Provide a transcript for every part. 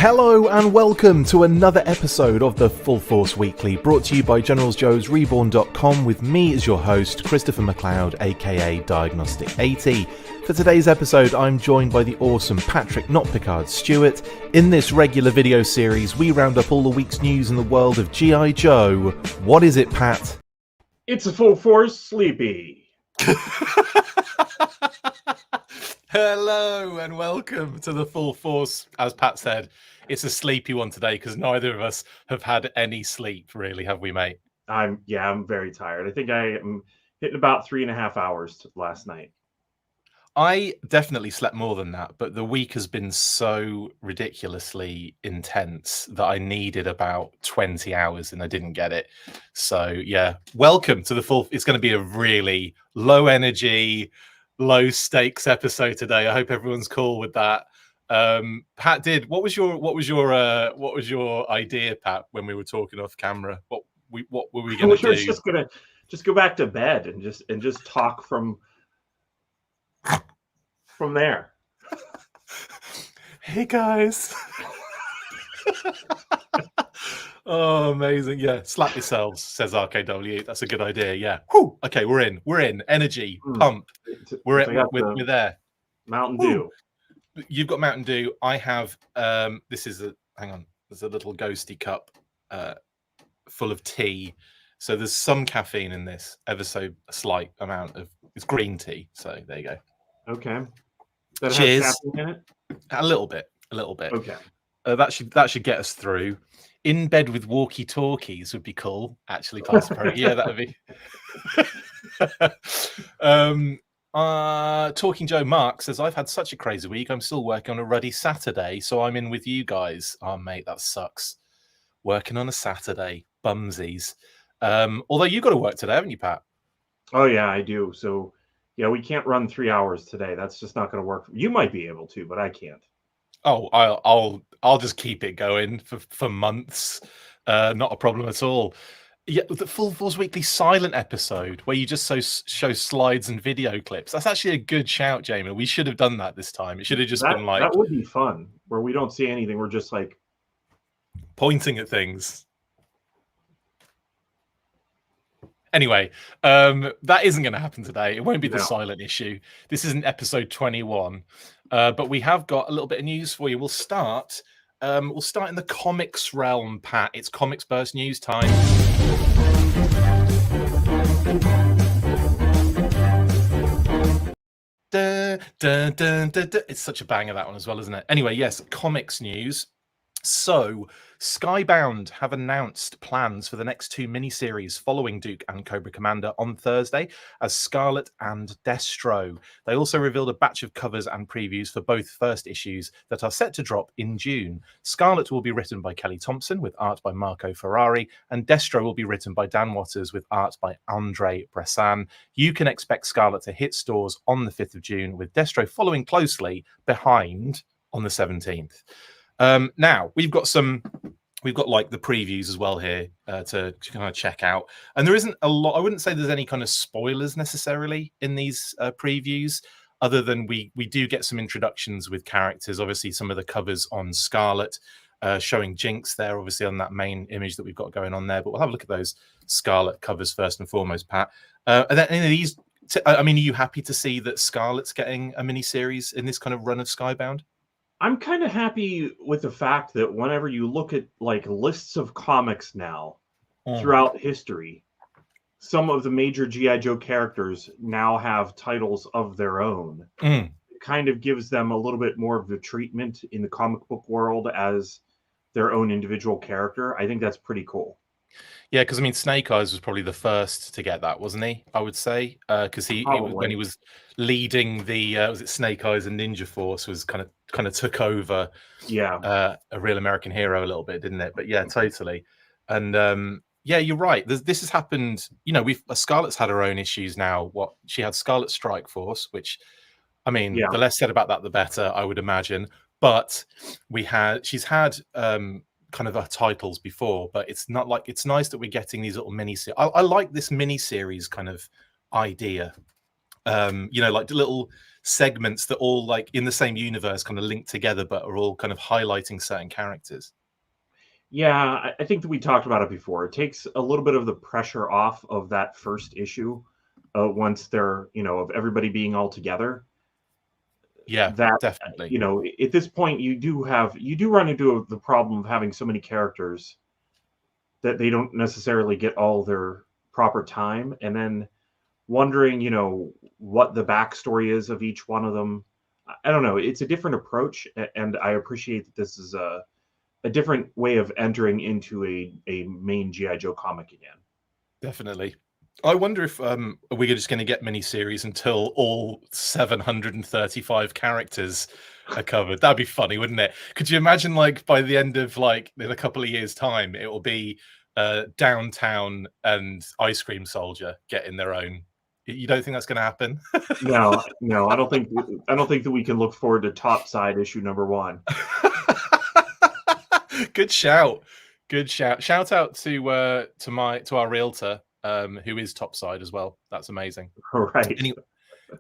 Hello and welcome to another episode of the Full Force Weekly, brought to you by Generals Joe's Reborn.com with me as your host, Christopher McLeod AKA Diagnostic 80. For today's episode, I'm joined by the awesome Patrick Notpicard Stewart. In this regular video series, we round up all the week's news in the world of G.I. Joe. What is it, Pat? It's a Full Force Sleepy. Hello and welcome to the Full Force. As Pat said, it's a sleepy one today because neither of us have had any sleep, really, have we, mate? I'm very tired. I think I am hitting about 3.5 hours last night. I definitely slept more than that, but the week has been so ridiculously intense that I needed about 20 hours and I didn't get it. So yeah, welcome to the full. It's going to be a really low energy, low stakes episode today. I hope everyone's cool with that. Pat, what was your idea, Pat, when we were talking off camera? What were we going to do? We're just gonna go back to bed and just talk from there. Hey guys. Oh, amazing. Yeah, slap yourselves, says RKW. That's a good idea. Yeah. Whew. Okay, we're in. Energy, pump. We're there. Mountain Dew. You've got Mountain Dew. I have there's a little ghosty cup full of tea. So there's some caffeine in this, ever so slight amount of it's green tea. So there you go. Okay. That Cheers. has caffeine in it? A little bit. Okay. That should get us through. In bed with walkie-talkies would be cool, actually. Yeah, that would be. Talking Joe Mark says, I've had such a crazy week. I'm still working on a ruddy Saturday, so I'm in with you guys. Oh, mate, that sucks. Working on a Saturday. Bumsies. Although you've got to work today, haven't you, Pat? Oh, yeah, I do. So, yeah, we can't run 3 hours today. That's just not going to work. You might be able to, but I can't. Oh, I'll just keep it going for months. Not a problem at all. Yeah, the Full Force Weekly silent episode where you just show slides and video clips. That's actually a good shout, Jamie. We should have done that this time. It should have just been like that would be fun, where we don't see anything. We're just like pointing at things. Anyway, that isn't going to happen today. It won't be the silent issue. This isn't episode 21, but we have got a little bit of news for you. We'll start in the comics realm, Pat. It's Comics Burst news time. It's such a banger, that one as well, isn't it? Anyway, yes, comics news. So, SKYBOUND have announced plans for the next 2 miniseries following Duke and Cobra Commander on Thursday as Scarlet and Destro. They also revealed a batch of covers and previews for both first issues that are set to drop in June. Scarlet will be written by Kelly Thompson with art by Marco Ferrari, and Destro will be written by Dan Watters with art by Andre Bressan. You can expect Scarlet to hit stores on the 5th of June, with Destro following closely behind on the 17th. Now we've got like the previews as well here to kind of check out, and there isn't a lot. I wouldn't say there's any kind of spoilers necessarily in these previews, other than we do get some introductions with characters. Obviously, some of the covers on Scarlet showing Jinx there, obviously on that main image that we've got going on there. But we'll have a look at those Scarlet covers first and foremost, Pat. Are there any of these? I mean, are you happy to see that Scarlet's getting a mini series in this kind of run of SKYBOUND? I'm kind of happy with the fact that whenever you look at like lists of comics now throughout history, some of the major G.I. Joe characters now have titles of their own. It kind of gives them a little bit more of the treatment in the comic book world as their own individual character. I think that's pretty cool. Yeah, because I mean, Snake Eyes was probably the first to get that, wasn't he? I would say, because he when he was leading the was it Snake Eyes and Ninja Force, was kind of took over. Yeah, a Real American Hero a little bit, didn't it? But yeah, totally. And yeah, you're right. This has happened. You know, Scarlet's had her own issues now. What she had, Scarlet Strike Force, which I mean, the less said about that, the better, I would imagine. But she's had kind of her titles before, but it's not like, it's nice that we're getting these little mini series. I like this mini series kind of idea. You know, like the little segments that all like in the same universe kind of linked together, but are all kind of highlighting certain characters. Yeah, I think that we talked about it before. It takes a little bit of the pressure off of that first issue once they're, of everybody being all together. Yeah, That, definitely. at this point, you do run into the problem of having so many characters that they don't necessarily get all their proper time, and then wondering, what the backstory is of each one of them. I don't know. It's a different approach, and I appreciate that this is a different way of entering into a main G.I. Joe comic again. Definitely. I wonder if we're just going to get miniseries until all 735 characters are covered. That'd be funny, wouldn't it? Could you imagine, like, by the end of, like, in a couple of years' time, it will be Downtown and Ice Cream Soldier getting their own? You don't think that's going to happen? No, I don't think that we can look forward to Topside issue #1. Good shout. Good shout. Shout out to our realtor, who is Topside as well. That's amazing. Right. Anyway,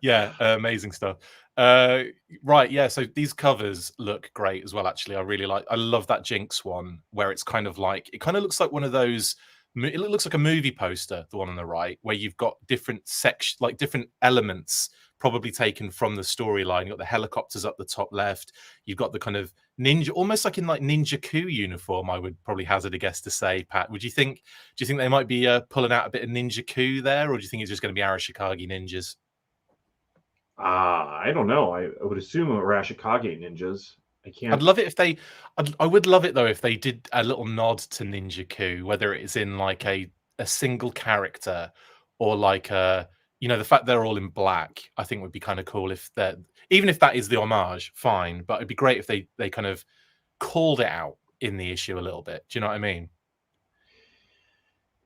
yeah, amazing stuff. Right, yeah. So these covers look great as well. Actually, I love that Jinx one where it's kind of like it kind of looks like one of those. It looks like a movie poster, the one on the right, where you've got different sections, like different elements, probably taken from the storyline. You've got the helicopters up the top left. You've got the kind of ninja, almost like in like Ninja Coup uniform. I would probably hazard a guess to say, Pat. Do you think they might be pulling out a bit of Ninja Coup there, or do you think it's just going to be Arashikage ninjas? I don't know. I would assume Arashikage ninjas. I'd love it if they. I would love it though if they did a little nod to Ninja Coup, whether it's in like a single character or like the fact they're all in black. I think would be kind of cool if that, even if that is the homage, fine. But it'd be great if they kind of called it out in the issue a little bit. Do you know what I mean?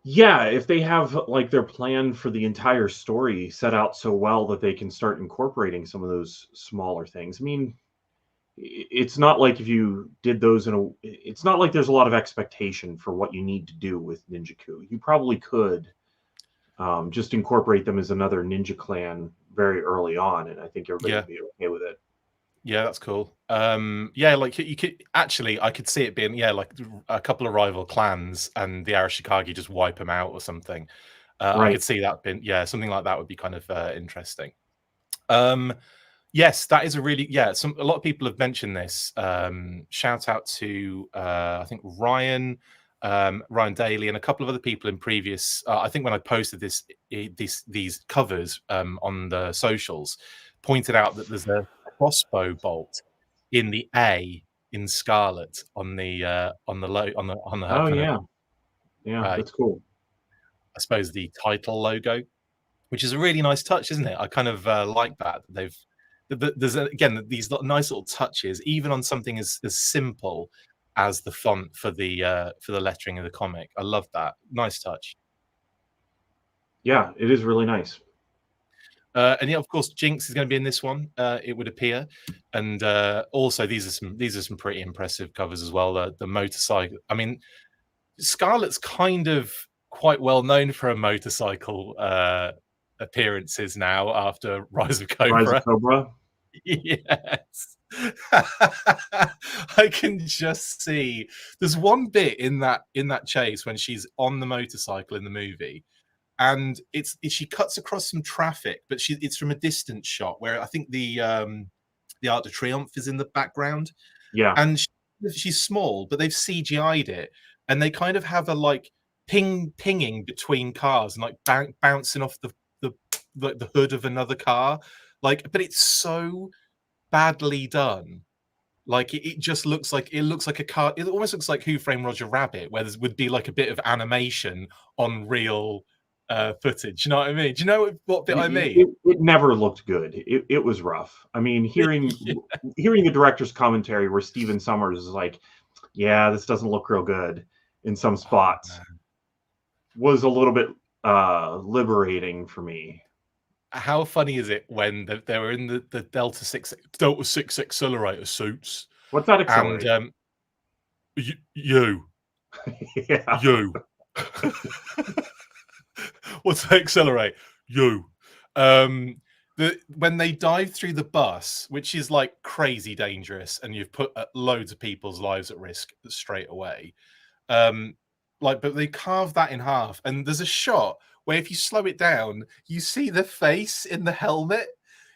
Yeah, if they have like their plan for the entire story set out so well that they can start incorporating some of those smaller things. I mean, it's not like if you did those it's not like there's a lot of expectation for what you need to do with Ninja Coup. You probably could just incorporate them as another ninja clan very early on, and I think everybody would be okay with it. Yeah, that's cool. Yeah, like you could actually, I could see it being like a couple of rival clans and the Arashikage just wipe them out or something. Right. I could see that being something like that would be kind of interesting. Yes, that is a really a lot of people have mentioned this. Shout out to I think Ryan Daly and a couple of other people in previous. I think when I posted these covers on the socials, pointed out that there's a crossbow bolt in the A in Scarlet on the Oh yeah, that's cool. I suppose the title logo, which is a really nice touch, isn't it? I kind of like that. There's again these nice little touches, even on something as simple as the font for the lettering of the comic. I love that. Nice touch. Yeah, it is really nice. And yeah, of course, Jinx is going to be in this one. It would appear, and also these are some pretty impressive covers as well. The motorcycle. I mean, Scarlet's kind of quite well known for her motorcycle appearances now after Rise of Cobra. Rise of Cobra. Yes. I can just see there's one bit in that chase when she's on the motorcycle in the movie, and she cuts across some traffic, but it's from a distant shot where I think the Arc de Triomphe is in the background. Yeah, and she's small, but they've CGI'd it, and they kind of have a like pinging between cars and like bouncing off the hood of another car, like, but it's so badly done. Like it just looks like a car. It almost looks like Who Framed Roger Rabbit, where there would be like a bit of animation on real footage. You know what I mean? Do you know what bit I mean? It never looked good. It was rough. I mean, hearing the director's commentary where Stephen Summers is like, "Yeah, this doesn't look real good," in some spots, was a little bit liberating for me. How funny is it when they were in the Delta 6 accelerator suits? What's that accelerator? And you. Yeah. You. What's that accelerate? You. when they dive through the bus, which is like crazy dangerous, and you've put loads of people's lives at risk straight away. But they carve that in half, and there's a shot where if you slow it down, you see the face in the helmet.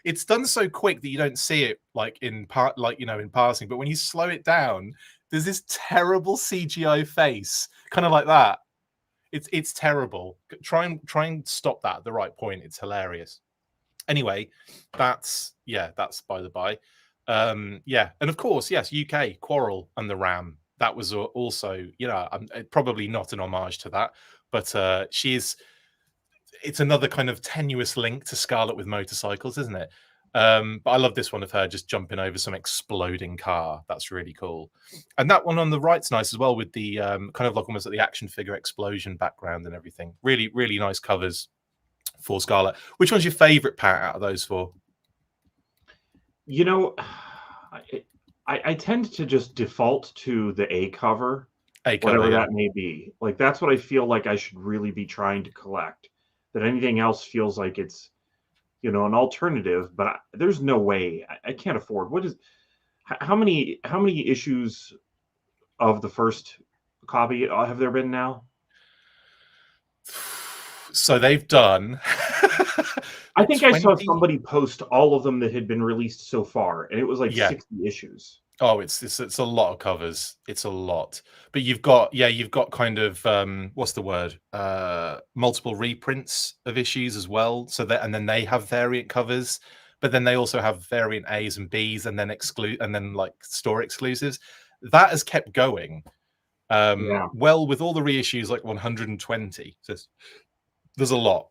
It's done so quick that you don't see it in passing. But when you slow it down, there's this terrible CGI face, kind of like that. It's terrible. Try and stop that at the right point. It's hilarious. Anyway, that's by the by. And of course, yes, UK Quarrel and the Ram. That was also, probably not an homage to that, but it's another kind of tenuous link to Scarlet with motorcycles, isn't it? But I love this one of her just jumping over some exploding car. That's really cool. And that one on the right's nice as well, with the kind of like almost like the action figure explosion background and everything. Really, really nice covers for Scarlet. Which one's your favorite, Pat, out of those four? I tend to just default to the A cover, whatever that may be. Like, that's what I feel like I should really be trying to collect. That anything else feels like it's, an alternative, but there's no way. I can't afford. How many issues of the first copy have there been now? So they've done. I think 20? I saw somebody post all of them that had been released so far, and it was like 60 issues. Oh, it's a lot of covers. It's a lot. But you've got kind of what's the word? Multiple reprints of issues as well. So that, and then they have variant covers, but then they also have variant A's and B's, and then like store exclusives. That has kept going. Well, with all the reissues, like 120. So there's a lot.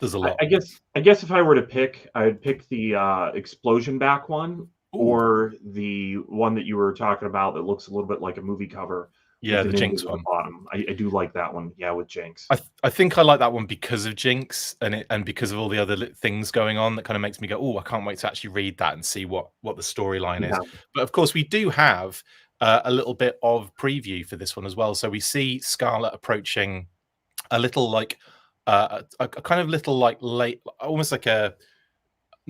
There's a lot. I guess if I were to pick, I'd pick the explosion back one. Ooh. Or the one that you were talking about that looks a little bit like a movie cover. Yeah, the Jinx one. Bottom. I do like that one. Yeah, with Jinx. I think I like that one because of Jinx and because of all the other things going on. That kind of makes me go, oh, I can't wait to actually read that and see what the storyline is. But of course, we do have a little bit of preview for this one as well. So we see Scarlet approaching a little like a kind of little like late, almost like a.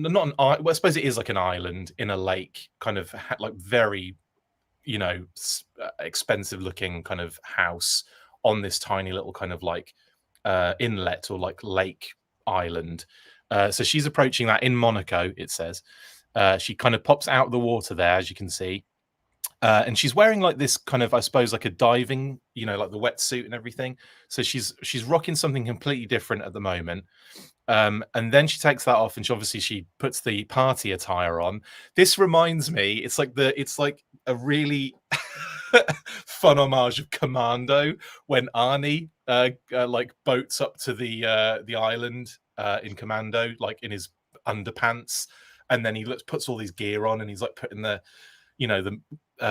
Not an island. Well, I suppose it is like an island in a lake, kind of like very, expensive looking kind of house on this tiny little kind of like inlet or like lake island. So she's approaching that in Monaco, it says. She kind of pops out of the water there, as you can see. And she's wearing like this kind of, I suppose, like a diving, like the wetsuit and everything. So she's rocking something completely different at the moment. And then she takes that off, and she puts the party attire on. This reminds me, it's like a really fun homage of Commando when Arnie like boats up to the island in Commando, like in his underpants, and then he puts all his gear on, and he's like putting the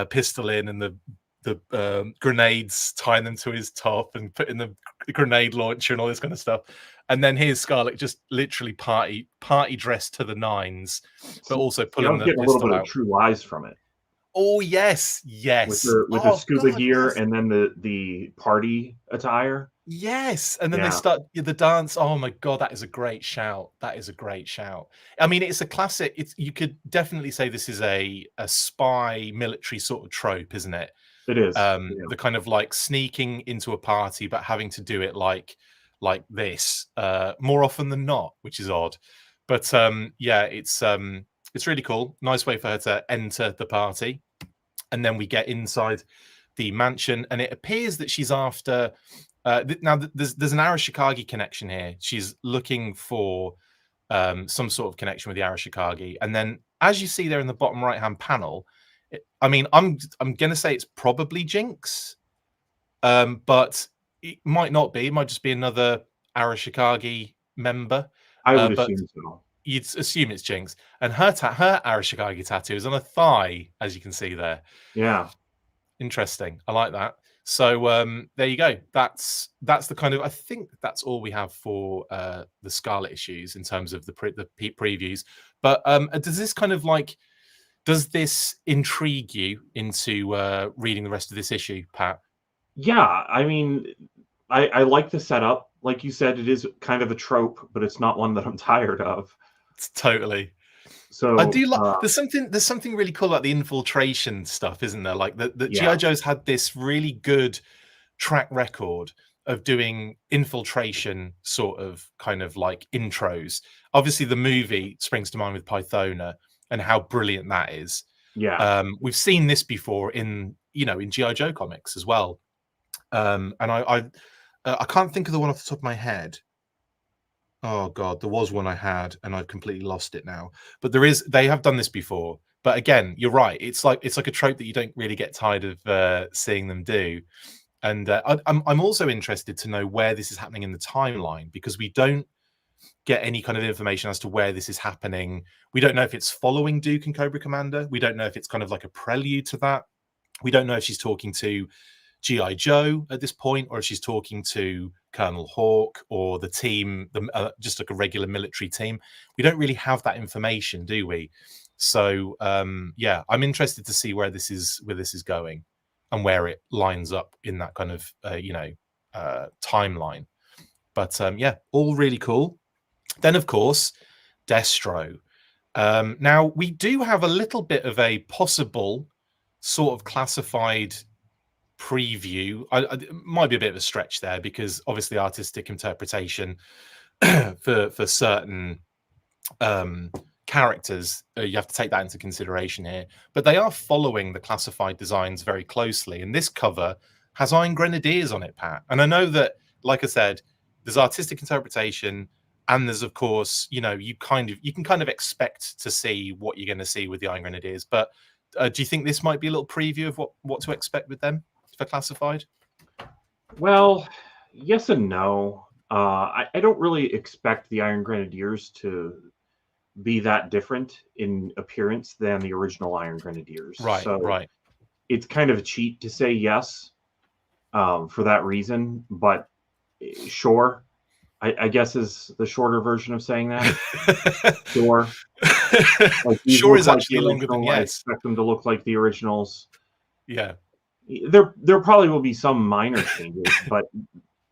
pistol in and the grenades, tying them to his top and putting the grenade launcher and all this kind of stuff. And then here's Scarlet just literally party dressed to the nines, but also pulling the pistol a little bit out. Of True Lies from it. Oh yes. With the scuba gear, yes. And then the party attire. Yes, and then they start the dance. Oh my god, that is a great shout. I mean, it's a classic. You could definitely say this is a spy military sort of trope, isn't it? It is. The kind of like sneaking into a party, but having to do it like this more often than not, which is odd. But it's really cool. Nice way for her to enter the party, and then we get inside the mansion, and it appears that she's after. Now, there's an Arashikage connection here. She's looking for some sort of connection with the Arashikage, and then as you see there in the bottom right-hand panel, I'm going to say it's probably Jinx, but it might not be. It might just be another Arashikage member. I would assume so. You'd assume it's Jinx, and her Arashikage tattoo is on her thigh, as you can see there. Yeah, interesting. I like that. So there you go. That's the kind of, I think that's all we have for the Scarlet issues in terms of the previews. But does this intrigue you into reading the rest of this issue, Pat? Yeah, I mean, I like the setup. Like you said, it is kind of a trope, but it's not one that I'm tired of. Totally. So I do like. There's something really cool about the infiltration stuff, isn't there? Like the yeah. GI Joe's had this really good track record of doing infiltration sort of kind of like intros. Obviously, the movie springs to mind with Pythona and how brilliant that is. Yeah. We've seen this before in in GI Joe comics as well. And I can't think of the one off the top of my head. Oh God, there was one I had and I've completely lost it now. But they have done this before. But again, you're right. It's like a trope that you don't really get tired of seeing them do. And I'm also interested to know where this is happening in the timeline, because we don't get any kind of information as to where this is happening. We don't know if it's following Duke and Cobra Commander. We don't know if it's kind of like a prelude to that. We don't know if she's talking to G.I. Joe at this point, or if she's talking to Colonel Hawk or the team, just like a regular military team. We don't really have that information, do we? So yeah, I'm interested to see where this is going and where it lines up in that kind of timeline. But yeah, all really cool. Then of course, Destro. Now we do have a little bit of a possible sort of classified preview. It might be a bit of a stretch there, because obviously artistic interpretation for certain characters, you have to take that into consideration here. But they are following the classified designs very closely, and this cover has Iron Grenadiers on it, Pat. And I know that, like I said, there's artistic interpretation, and there's of course, you can kind of expect to see what you're going to see with the Iron Grenadiers. But do you think this might be a little preview of what to expect with them for classified? Well, yes and no. I don't really expect the Iron Grenadiers to be that different in appearance than the original Iron Grenadiers. Right, so right. It's kind of a cheat to say yes for that reason, but sure, I guess is the shorter version of saying that. Sure. Like, sure is like actually longer than yes. I expect them to look like the originals. Yeah. There probably will be some minor changes, but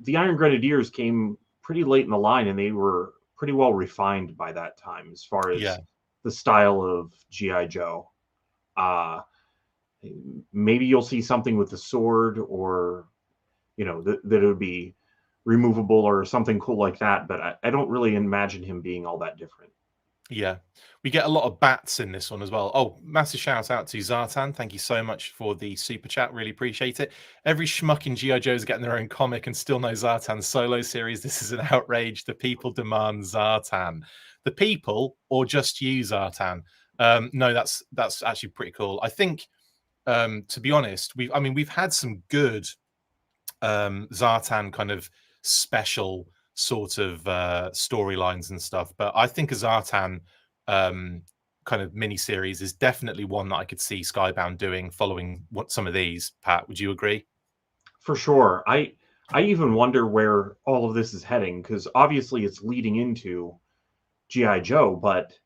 the Iron Grenadiers came pretty late in the line, and they were pretty well refined by that time as far as the style of G.I. Joe. Maybe you'll see something with the sword, or that it would be removable or something cool like that, but I don't really imagine him being all that different. Yeah, we get a lot of bats in this one as well. Oh, massive shout out to Zartan. Thank you so much for the super chat. Really appreciate it. Every schmuck in G.I. Joe is getting their own comic and still no Zartan solo series. This is an outrage. The people demand Zartan. The people, or just you, Zartan? No, that's actually pretty cool. I think, to be honest, we've had some good Zartan kind of special sort of storylines and stuff, but I think a Zartan kind of mini series is definitely one that I could see Skybound doing, following some of these. Pat, would you agree? For sure. I even wonder where all of this is heading, because obviously it's leading into G.I. Joe, but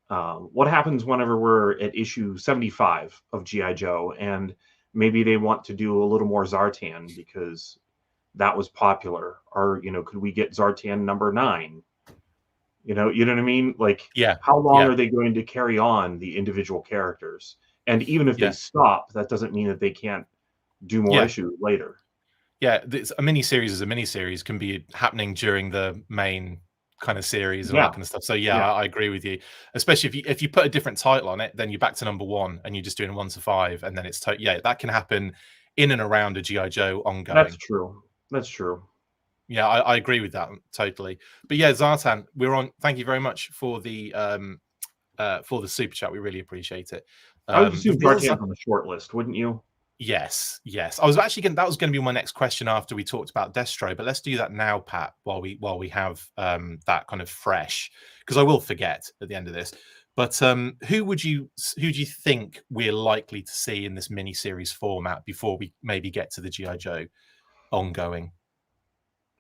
what happens whenever we're at issue 75 of G.I. Joe, and maybe they want to do a little more Zartan because that was popular, or could we get Zartan number 9? You know what I mean? Like, how long are they going to carry on the individual characters? And even if they stop, that doesn't mean that they can't do more issues later. Yeah, a miniseries is a miniseries, can be happening during the main kind of series and all that kind of stuff. So I agree with you. Especially if you put a different title on it, then you're back to number 1 and you're just doing 1 to 5, and then it's that can happen in and around a G.I. Joe ongoing. That's true. That's true. Yeah, I agree with that totally. But yeah, Zartan, we're on. Thank you very much for the super chat. We really appreciate it. I would assume Zartan's on the short list, wouldn't you? Yes. I was actually that was going to be my next question after we talked about Destro, but let's do that now, Pat, while we have that kind of fresh, because I will forget at the end of this. But who do you think we're likely to see in this mini series format before we maybe get to the G.I. Joe ongoing?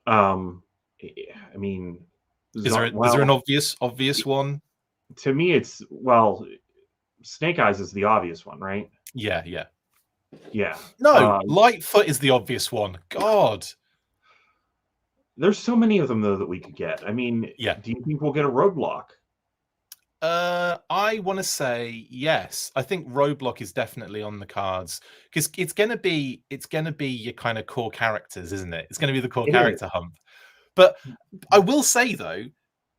I mean, is there an obvious one? To me, it's Snake Eyes is the obvious one, right? Yeah. No, Lightfoot is the obvious one. God, there's so many of them though that we could get. I mean, do you think we'll get a Roadblock? I want to say yes. I think Roadblock is definitely on the cards because it's gonna be your kind of core characters, isn't it? It's gonna be the core It is. character hump. But I will say though,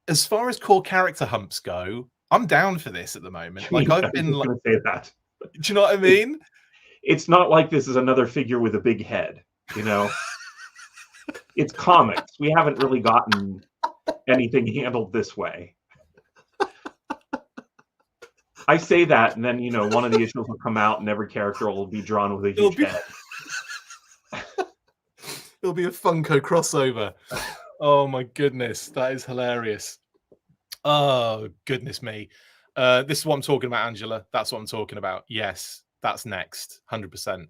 as far as core character humps go, I'm down for this at the moment. Like Yeah, I I've was been just like, gonna say that. do you know what I mean? It's not like this is another figure with a big head, you know? It's comics. We haven't really gotten anything handled this way. I say that, and then, one of the issues will come out, and every character will be drawn with a huge head. It'll be a Funko crossover. Oh my goodness, that is hilarious. Oh goodness me. This is what I'm talking about, Angela. That's what I'm talking about. Yes, that's next. 100%.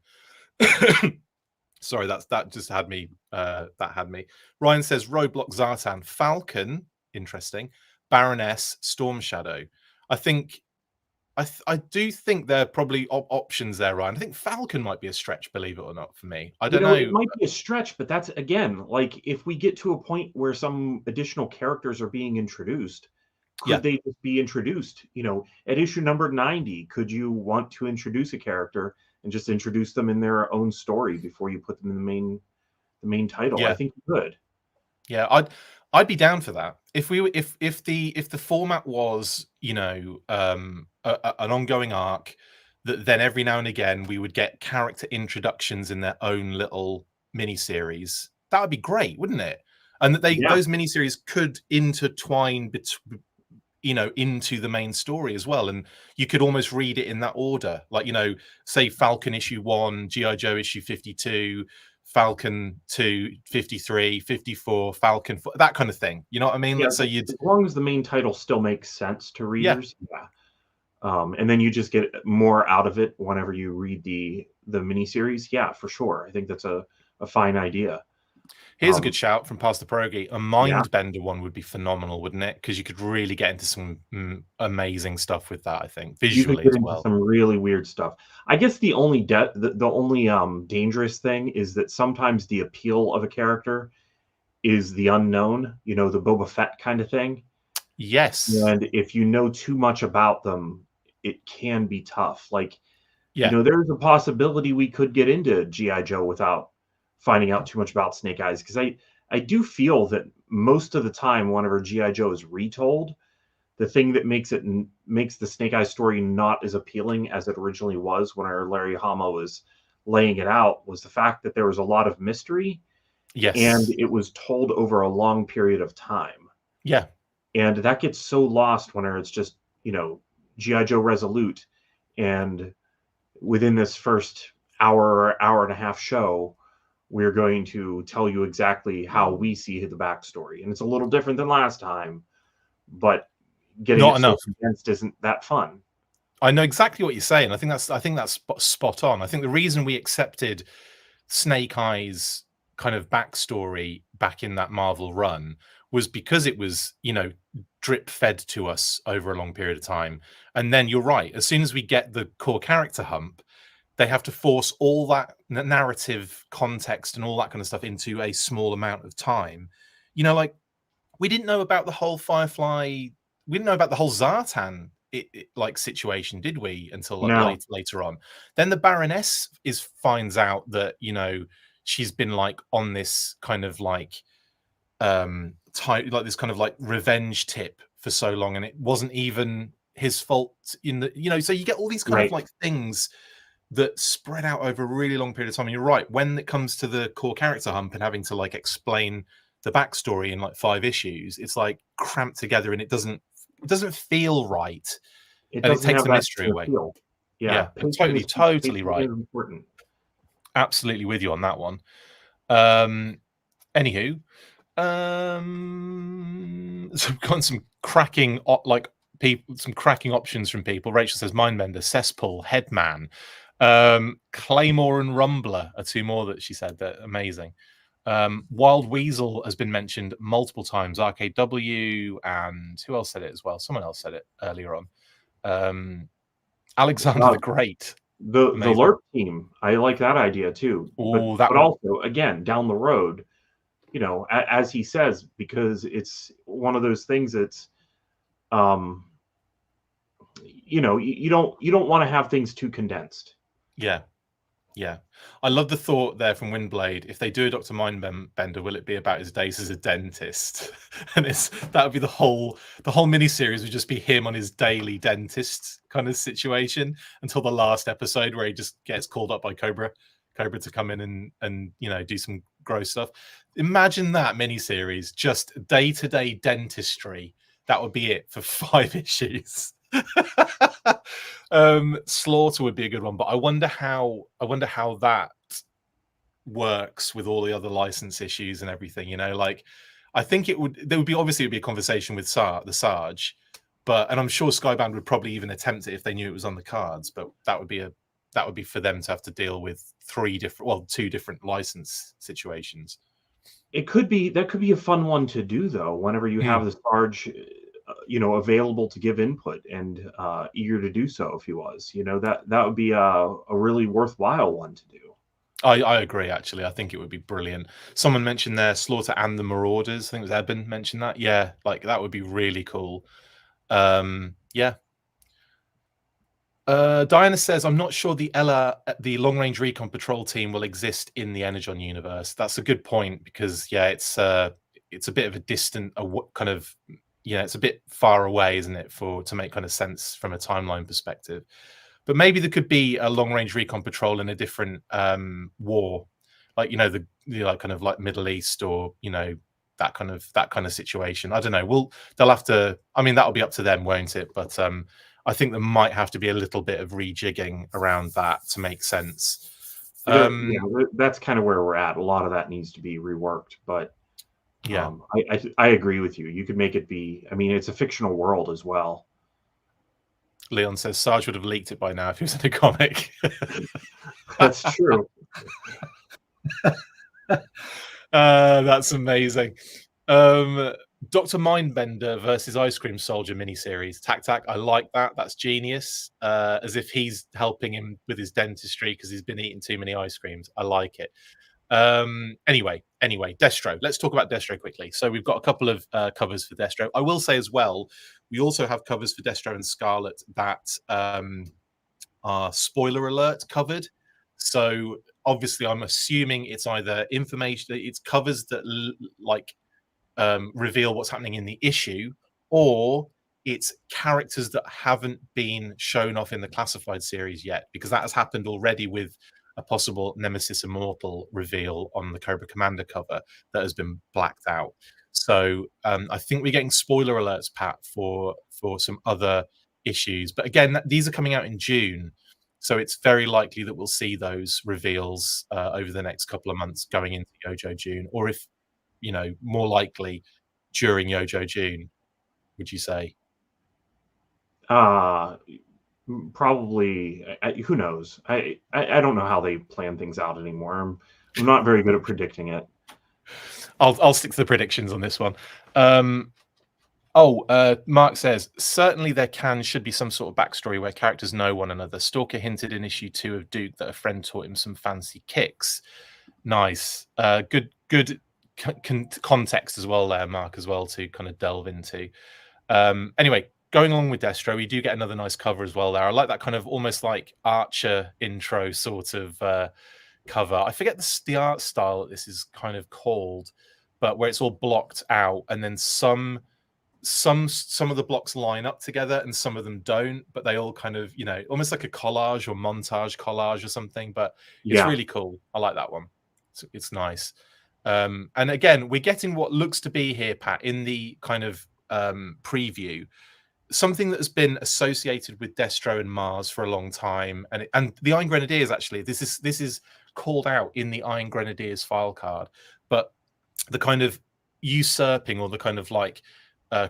Sorry, that just had me. That had me. Ryan says Roadblock Zartan, Falcon, interesting. Baroness, Storm Shadow. I do think there are probably options there, Ryan. I think Falcon might be a stretch, believe it or not, for me. I don't know. It might be a stretch, but that's, again, like, if we get to a point where some additional characters are being introduced, could they just be introduced? At issue number 90, could you want to introduce a character and just introduce them in their own story before you put them in the main title? Yeah. I think you could. Yeah, I'd be down for that. If the format was, an ongoing arc that then every now and again we would get character introductions in their own little miniseries, that would be great, wouldn't it? And that those miniseries could intertwine into the main story as well, and you could almost read it in that order, like say Falcon issue 1, GI Joe issue 52, Falcon 2, 53, 54, Falcon 4, that kind of thing. You know what I mean? Yeah, so as long as the main title still makes sense to readers, and then you just get more out of it whenever you read the miniseries. Yeah, for sure. I think that's a fine idea. Here's a good shout from Pastor Pierogi. A Mindbender one would be phenomenal, wouldn't it? Because you could really get into some amazing stuff with that, I think, visually as well. Some really weird stuff. I guess the only dangerous thing is that sometimes the appeal of a character is the unknown, the Boba Fett kind of thing. Yes. And if you know too much about them, it can be tough. Like, there's a possibility we could get into G.I. Joe without finding out too much about Snake Eyes, because I do feel that most of the time whenever G.I. Joe is retold, the thing that makes the Snake Eyes story not as appealing as it originally was when Larry Hama was laying it out was the fact that there was a lot of mystery. Yes. And it was told over a long period of time. Yeah. And that gets so lost whenever it's just, G.I. Joe Resolute, and within this first hour and a half show, we're going to tell you exactly how we see the backstory. And it's a little different than last time, but getting it so condensed isn't that fun. I know exactly what you're saying. I think that's spot on. I think the reason we accepted Snake Eyes kind of backstory back in that Marvel run was because it was, drip fed to us over a long period of time. And then you're right. As soon as we get the core character hump, they have to force all that narrative context and all that kind of stuff into a small amount of time. Like we didn't know about the whole Firefly. We didn't know about the whole Zartan situation, did we? Until later on. Then the Baroness finds out that she's been on this kind of this kind of revenge tip for so long, and it wasn't even his fault so you get all these kind of things that spread out over a really long period of time. And you're right, when it comes to the core character hump and having to explain the backstory in 5 issues, it's cramped together and it doesn't feel right. It takes the mystery away. Yeah, totally right. Important. Absolutely with you on that one. Anywho, so we've got some cracking some cracking options from people. Rachel says Mindbender, Cesspool, Headman, Claymore and Rumbler are 2 more that she said. They're amazing. Wild Weasel has been mentioned multiple times. RKW, and who else said it as well? Someone else said it earlier on. Alexander the Great. The LERP team. I like that idea too. But also, again, down the road, as he says, because it's one of those things that's you know, you don't want to have things too condensed. Yeah. Yeah, I love the thought there from Windblade. If they do a Dr. Mindbender, will it be about his days as a dentist? And that would be the whole miniseries would just be him on his daily dentist kind of situation until the last episode where he just gets called up by Cobra to come in and you know do some gross stuff. Imagine that miniseries, just day-to-day dentistry. That would be it for 5 issues. Slaughter would be a good one, but I wonder how that works with all the other license issues and everything. You know, like I think there would be a conversation with the Sarge, and I'm sure Skybound would probably even attempt it if they knew it was on the cards. But that would be for them to have to deal with 2 different license situations. That could be a fun one to do though. Whenever you have the Sarge, you know, available to give input and eager to do so if he was, you know, that would be a really worthwhile one to do. I agree, actually. I think it would be brilliant. Someone mentioned there Slaughter and the Marauders. I think it was Eben mentioned that. Yeah, like that would be really cool. Yeah. Diana says, I'm not sure the Long Range Recon Patrol team will exist in the Energon universe. That's a good point because, yeah, it's a bit of a distant kind of, yeah, it's a bit far away, isn't it, to make kind of sense from a timeline perspective. But maybe there could be a Long Range Recon Patrol in a different war, like, you know, the like kind of like Middle East or, you know, that kind of situation. I don't know. They'll have to. I mean, that'll be up to them, won't it? But I think there might have to be a little bit of rejigging around that to make sense. Yeah, that's kind of where we're at. A lot of that needs to be reworked, but yeah, I agree with you. You could make it be. I mean, it's a fictional world as well. Leon says Sarge would have leaked it by now if he was in a comic. That's true. That's amazing. Dr. Mindbender versus Ice Cream Soldier miniseries. Tac, I like that. That's genius. As if he's helping him with his dentistry because he's been eating too many ice creams. I like it. Anyway, Destro. Let's talk about Destro quickly. So we've got a couple of covers for Destro. I will say as well, we also have covers for Destro and Scarlet that are spoiler alert covered. So obviously, I'm assuming it's either information, it's covers that reveal what's happening in the issue, or it's characters that haven't been shown off in the classified series yet, because that has happened already with a possible Nemesis Immortal reveal on the Cobra Commander cover that has been blacked out. So I think we're getting spoiler alerts, Pat, for some other issues. But again, these are coming out in June. So it's very likely that we'll see those reveals over the next couple of months going into Yojo June, or if, you know, more likely during Yojo June, would you say? Probably. Who knows? I don't know how they plan things out anymore. I'm not very good at predicting it. I'll stick to the predictions on this one. Mark says, certainly there should be some sort of backstory where characters know one another. Stalker hinted in issue 2 of Duke that a friend taught him some fancy kicks. Nice. Good context as well there, Mark, as well, to kind of delve into. Anyway, going along with Destro, we do get another nice cover as well there. I like that kind of almost like Archer intro sort of cover. I forget the art style that this is kind of called, but where it's all blocked out and then some of the blocks line up together and some of them don't, but they all kind of, you know, almost like a collage or montage collage or something, but it's really cool. I like that one. It's nice. And again, we're getting what looks to be here, Pat, in the kind of preview, something that has been associated with Destro and Mars for a long time, and the Iron Grenadiers, actually, this is called out in the Iron Grenadiers file card, but the kind of usurping or the kind of like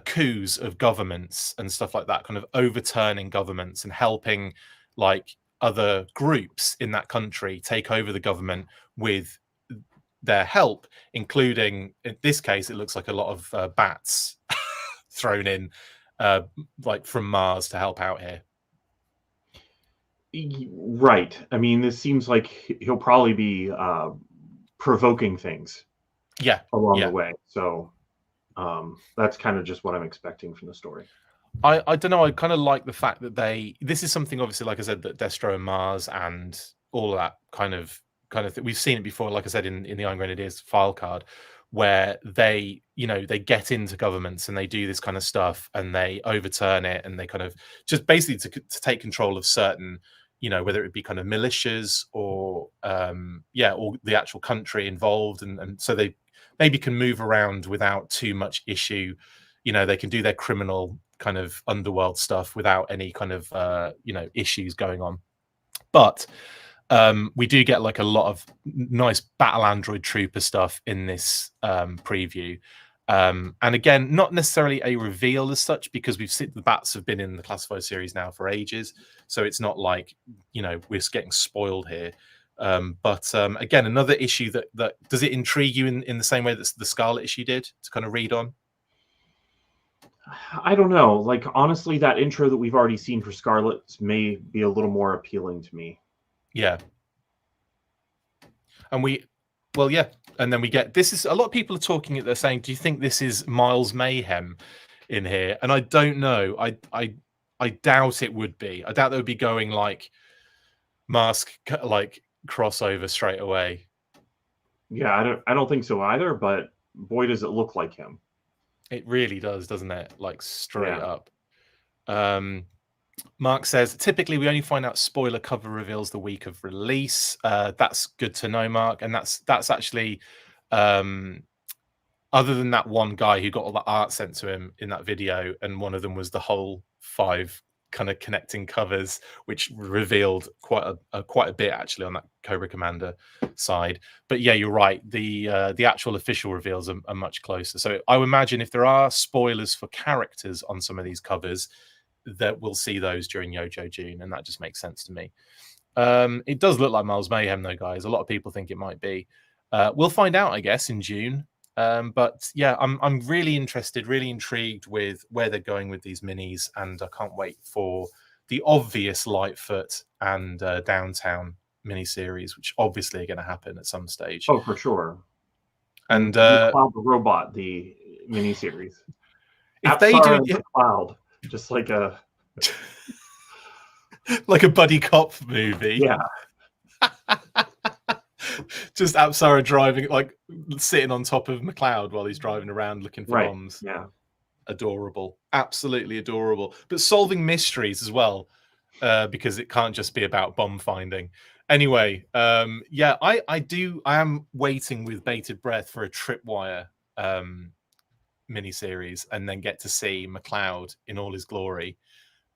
coups of governments and stuff like that, kind of overturning governments and helping like other groups in that country take over the government with their help, including, in this case, it looks like a lot of bats thrown in like from Mars to help out here. Right. I mean, this seems like he'll probably be provoking things along the way. So that's kind of just what I'm expecting from the story. I don't know. I kind of like the fact that this is something, obviously, like I said, that Destro and Mars and all of that kind of thing. We've seen it before, like I said, in the Iron Grenadiers file card, where they get into governments and they do this kind of stuff and they overturn it and they kind of just basically to take control of certain, whether it be kind of militias or or the actual country involved, and so they maybe can move around without too much issue. They can do their criminal kind of underworld stuff without any kind of issues going on. But we do get like a lot of nice battle android trooper stuff in this preview, and again, not necessarily a reveal as such, because we've seen the bats have been in the classified series now for ages, so it's not like we're getting spoiled here. But again, another issue that does it intrigue you in the same way that the Scarlet issue did to kind of read on? I don't know. Like, honestly, that intro that we've already seen for Scarlet may be a little more appealing to me. Yeah. And and then we get, this is, a lot of people are talking, they're saying, do you think this is Miles Mayhem in here? And I don't know. I doubt it would be. I doubt they would be going like mask, like crossover straight away. Yeah, I don't think so either, but boy, does it look like him. It really does, doesn't it? Like straight up. Mark says, typically we only find out spoiler cover reveals the week of release. That's good to know, Mark. And that's actually, other than that one guy who got all the art sent to him in that video, and one of them was the whole 5 kind of connecting covers, which revealed quite a bit actually on that Cobra Commander side. But yeah, you're right. The actual official reveals are much closer. So I would imagine if there are spoilers for characters on some of these covers, that we'll see those during Yojo June, and that just makes sense to me. It does look like Miles Mayhem though, guys. A lot of people think it might be. We'll find out, I guess, in June. But yeah, I'm really interested, really intrigued with where they're going with these minis, and I can't wait for the obvious Lightfoot and Downtown miniseries, which obviously are going to happen at some stage. Oh, for sure. And Cloud the Robot, the miniseries. If they do Cloud, just like a buddy cop movie, yeah. Just Apsara driving, like sitting on top of McLeod while he's driving around looking for bombs. Yeah, adorable, absolutely adorable. But solving mysteries as well, because it can't just be about bomb finding. Anyway, yeah, I am waiting with bated breath for a Tripwire miniseries, and then get to see McLeod in all his glory.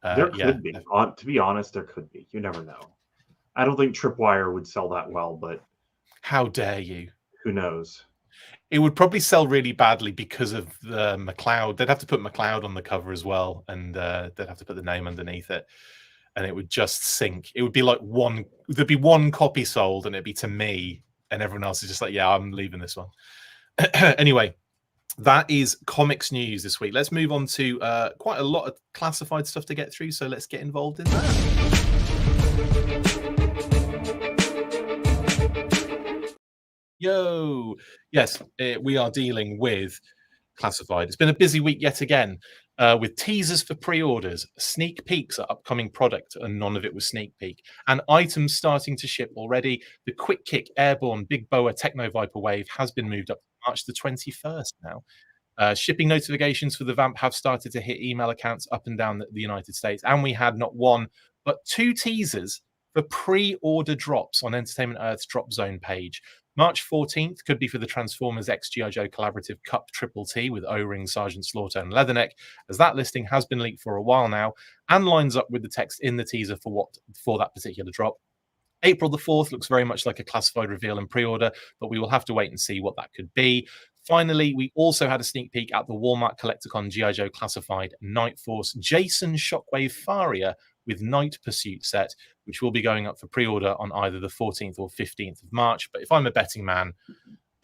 There could be. To be honest, there could be. You never know. I don't think Tripwire would sell that well, but how dare you? Who knows? It would probably sell really badly because of the McLeod. They'd have to put McLeod on the cover as well, and they'd have to put the name underneath it, and it would just sink. It would be like there'd be one copy sold, and it'd be to me, and everyone else is just like, yeah, I'm leaving this one. Anyway, that is comics news this week. Let's move on to quite a lot of classified stuff to get through, so let's get involved in that. Yo, yes, we are dealing with classified. It's been a busy week yet again, with teasers for pre-orders, sneak peeks at upcoming product, and none of it was sneak peek, and items starting to ship already. The Quick Kick Airborne Big Boa Techno Viper Wave has been moved up to March the 21st now. Shipping notifications for the Vamp have started to hit email accounts up and down the United States, and we had not one but 2 teasers for pre-order drops on Entertainment Earth's Drop Zone page. March 14th could be for the Transformers X G.I. Joe Collaborative Cup Triple T with O-Ring, Sergeant Slaughter, and Leatherneck, as that listing has been leaked for a while now and lines up with the text in the teaser for that particular drop. April the 4th looks very much like a classified reveal and pre-order, but we will have to wait and see what that could be. Finally, we also had a sneak peek at the Walmart Collecticon G.I. Joe Classified Night Force Jason Shockwave Faria with Night Pursuit set, which will be going up for pre-order on either the 14th or 15th of March. But if I'm a betting man,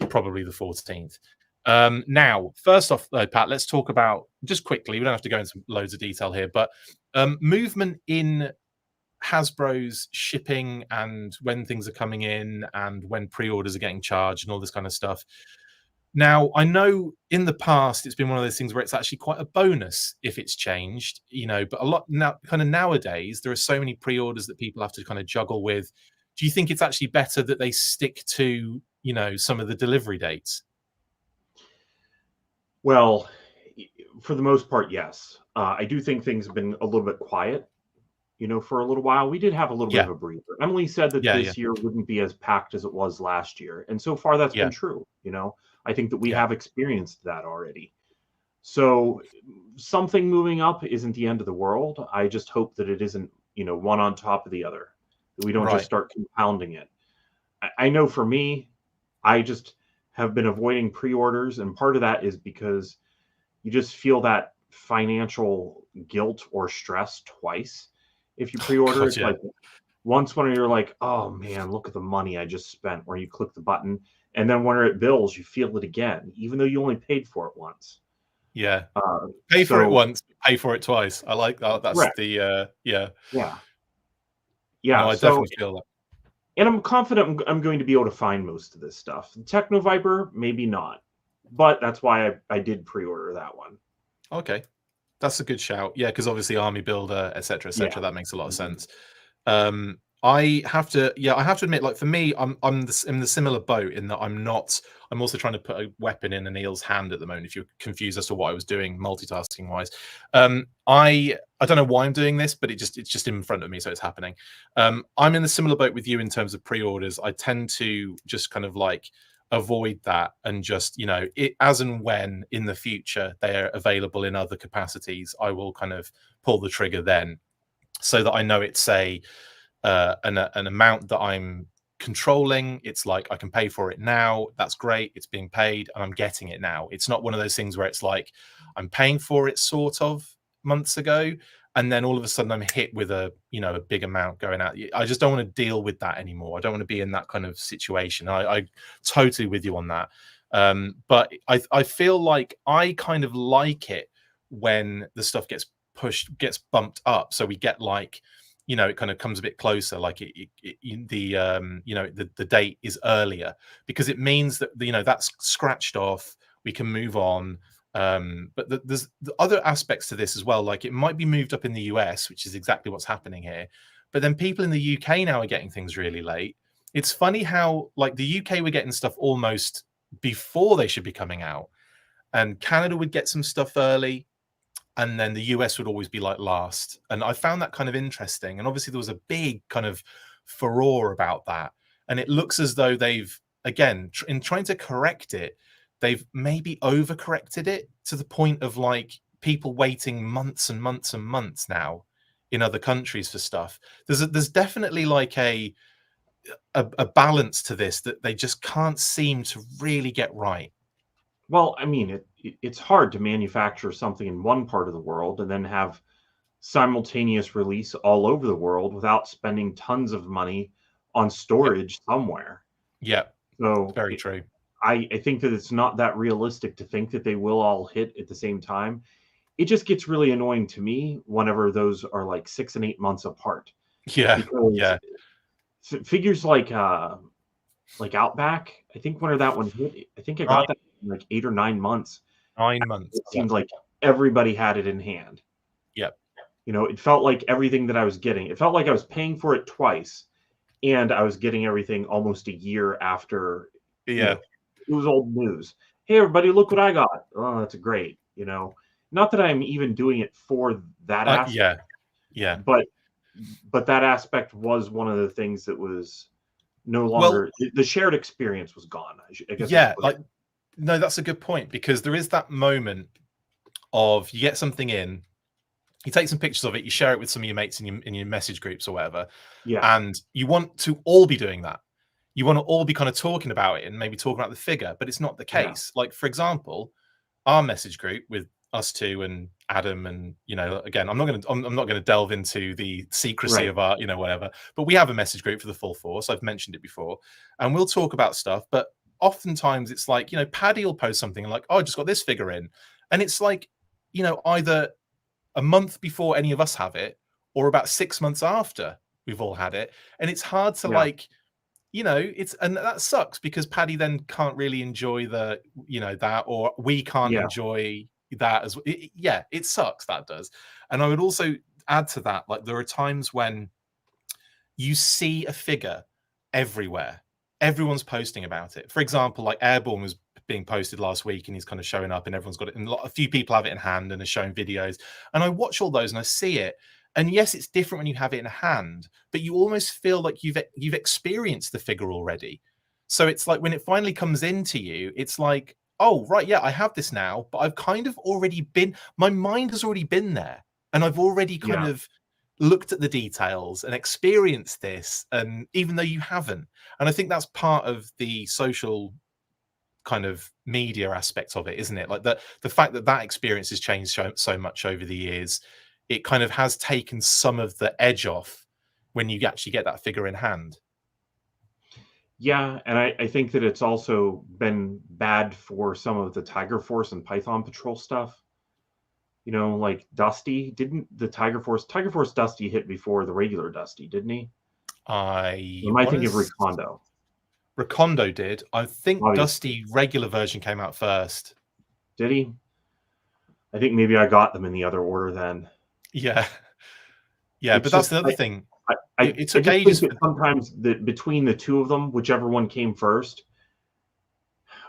probably the 14th. Now, first off, though, Pat, let's talk about, just quickly, we don't have to go into loads of detail here, but movement in Hasbro's shipping and when things are coming in and when pre-orders are getting charged and all this kind of stuff. Now, I know in the past it's been one of those things where it's actually quite a bonus if it's changed, but a lot now, kind of nowadays, there are so many pre-orders that people have to kind of juggle with. Do you think it's actually better that they stick to, some of the delivery dates? Well, for the most part, yes. I do think things have been a little bit quiet, for a little while. We did have a little bit Yeah. of a breather. Emily said that Yeah, this year wouldn't be as packed as it was last year. And so far, that's been yeah, true. I think that we yeah, have experienced that already. So something moving up isn't the end of the world. I just hope that it isn't, one on top of the other, that we don't just right. start compounding it. I know for me, I just have been avoiding pre-orders, and part of that is because you just feel that financial guilt or stress twice. If you Oh, pre-order, God, it's yeah. like once when you're like, oh man, look at the money I just spent, where you click the button, and then when it bills, you feel it again, even though you only paid for it once. Yeah. Uh, Pay for it so once, pay for it twice. I like that. That's correct, yeah. yeah, No, yeah. I So, definitely feel that. and I'm confident I'm going to be able to find most of this stuff. Techno Viper, maybe not, but that's why I did pre-order that one. Okay. That's a good shout. Yeah, because obviously Army Builder, etc., Yeah. etc. That makes a lot of Mhm. sense. I have to admit, like for me, I'm in the similar boat in that I'm also trying to put a weapon in Anil's hand at the moment. If you're confused as to what I was doing multitasking wise, I don't know why I'm doing this, but it's just in front of me, so it's happening. I'm in the similar boat with you in terms of pre-orders. I tend to just kind of like avoid that and just it as and when in the future they're available in other capacities, I will kind of pull the trigger then, so that I know it's an amount that I'm controlling. It's like I can pay for it now. That's great. It's being paid and I'm getting it now. It's not one of those things where it's like I'm paying for it sort of months ago, and then all of a sudden I'm hit with a big amount going out. I just don't want to deal with that anymore. I don't want to be in that kind of situation. I totally with you on that. But I feel like I kind of like it when the stuff gets bumped up, so we get like it kind of comes a bit closer, like the date is earlier, because it means that that's scratched off, we can move on. But there's the other aspects to this as well, like it might be moved up in the US, which is exactly what's happening here, but then people in the UK now are getting things really late. It's funny how like the UK were getting stuff almost before they should be coming out, and Canada would get some stuff early, and then the US would always be like last. And I found that kind of interesting. And obviously there was a big kind of furore about that. And it looks as though they've, again, in trying to correct it, they've maybe overcorrected it to the point of like people waiting months and months and months now in other countries for stuff. There's definitely like a balance to this that they just can't seem to really get right. Well, I mean, it's hard to manufacture something in one part of the world and then have simultaneous release all over the world without spending tons of money on Yep. storage somewhere. Yeah, So very true. I think that it's not that realistic to think that they will all hit at the same time. It just gets really annoying to me whenever those are like 6 and 8 months apart, Yeah, because yeah. figures like Outback, I think when that one hit, I think I Nine, got that in like 8 or 9 months. 9 months. It Yeah. seemed like everybody had it in hand. Yep. It felt like everything that I was getting, it felt like I was paying for it twice, and I was getting everything almost a year after, Yeah. it was old news. Hey, everybody, look what I got. Oh, that's great. Not that I'm even doing it for that aspect, Yeah. Yeah. but that aspect was one of the things that was no Well, longer, the shared experience was gone. I guess is yeah, what. like no, that's a good point, because there is that moment of you get something in, you take some pictures of it, you share it with some of your mates in your message groups or whatever, Yeah, and you want to all be doing that. You want to all be kind of talking about it and maybe talking about the figure, but it's not the yeah, case. Like for example, our message group with us two and Adam, and again, I'm not gonna delve into the secrecy right. of our whatever, but we have a message group for the full force. I've mentioned it before, and we'll talk about stuff. But oftentimes it's like Paddy will post something like, "Oh, I just got this figure in," and it's like either a month before any of us have it, or about 6 months after we've all had it, and it's hard to Yeah, like you know, and that sucks because Paddy then can't really enjoy the, you know, that, or we can't Yeah. enjoy that as yeah, it sucks, that does. And I would also add to that, like there are times when you see a figure everywhere. Everyone's posting about it. For example, like Airborne was being posted last week and he's kind of showing up and everyone's got it. And a few people have it in hand and are showing videos. And I watch all those and I see it. And yes, it's different when you have it in hand, but you almost feel like you've experienced the figure already. So it's like when it finally comes into you, it's like, oh, right, yeah, I have this now, but I've kind of already been, my mind has already been there. And I've already kind of looked at the details and experienced this, and even though you haven't. And I think that's part of the social kind of media aspect of it, isn't it? Like the fact that that experience has changed so much over the years, it kind of has taken some of the edge off when you actually get that figure in hand. Yeah, and I think that it's also been bad for some of the Tiger Force and Python Patrol stuff. You know, like Dusty, didn't the Tiger Force Dusty hit before the regular Dusty, didn't he? I Or am I thinking of Recondo? Recondo did. I think Obviously. Dusty regular version came out first. Did he? I think maybe I got them in the other order then. Yeah. Yeah, It's but that's just, the other thing. it took ages. Sometimes between the two of them, whichever one came first,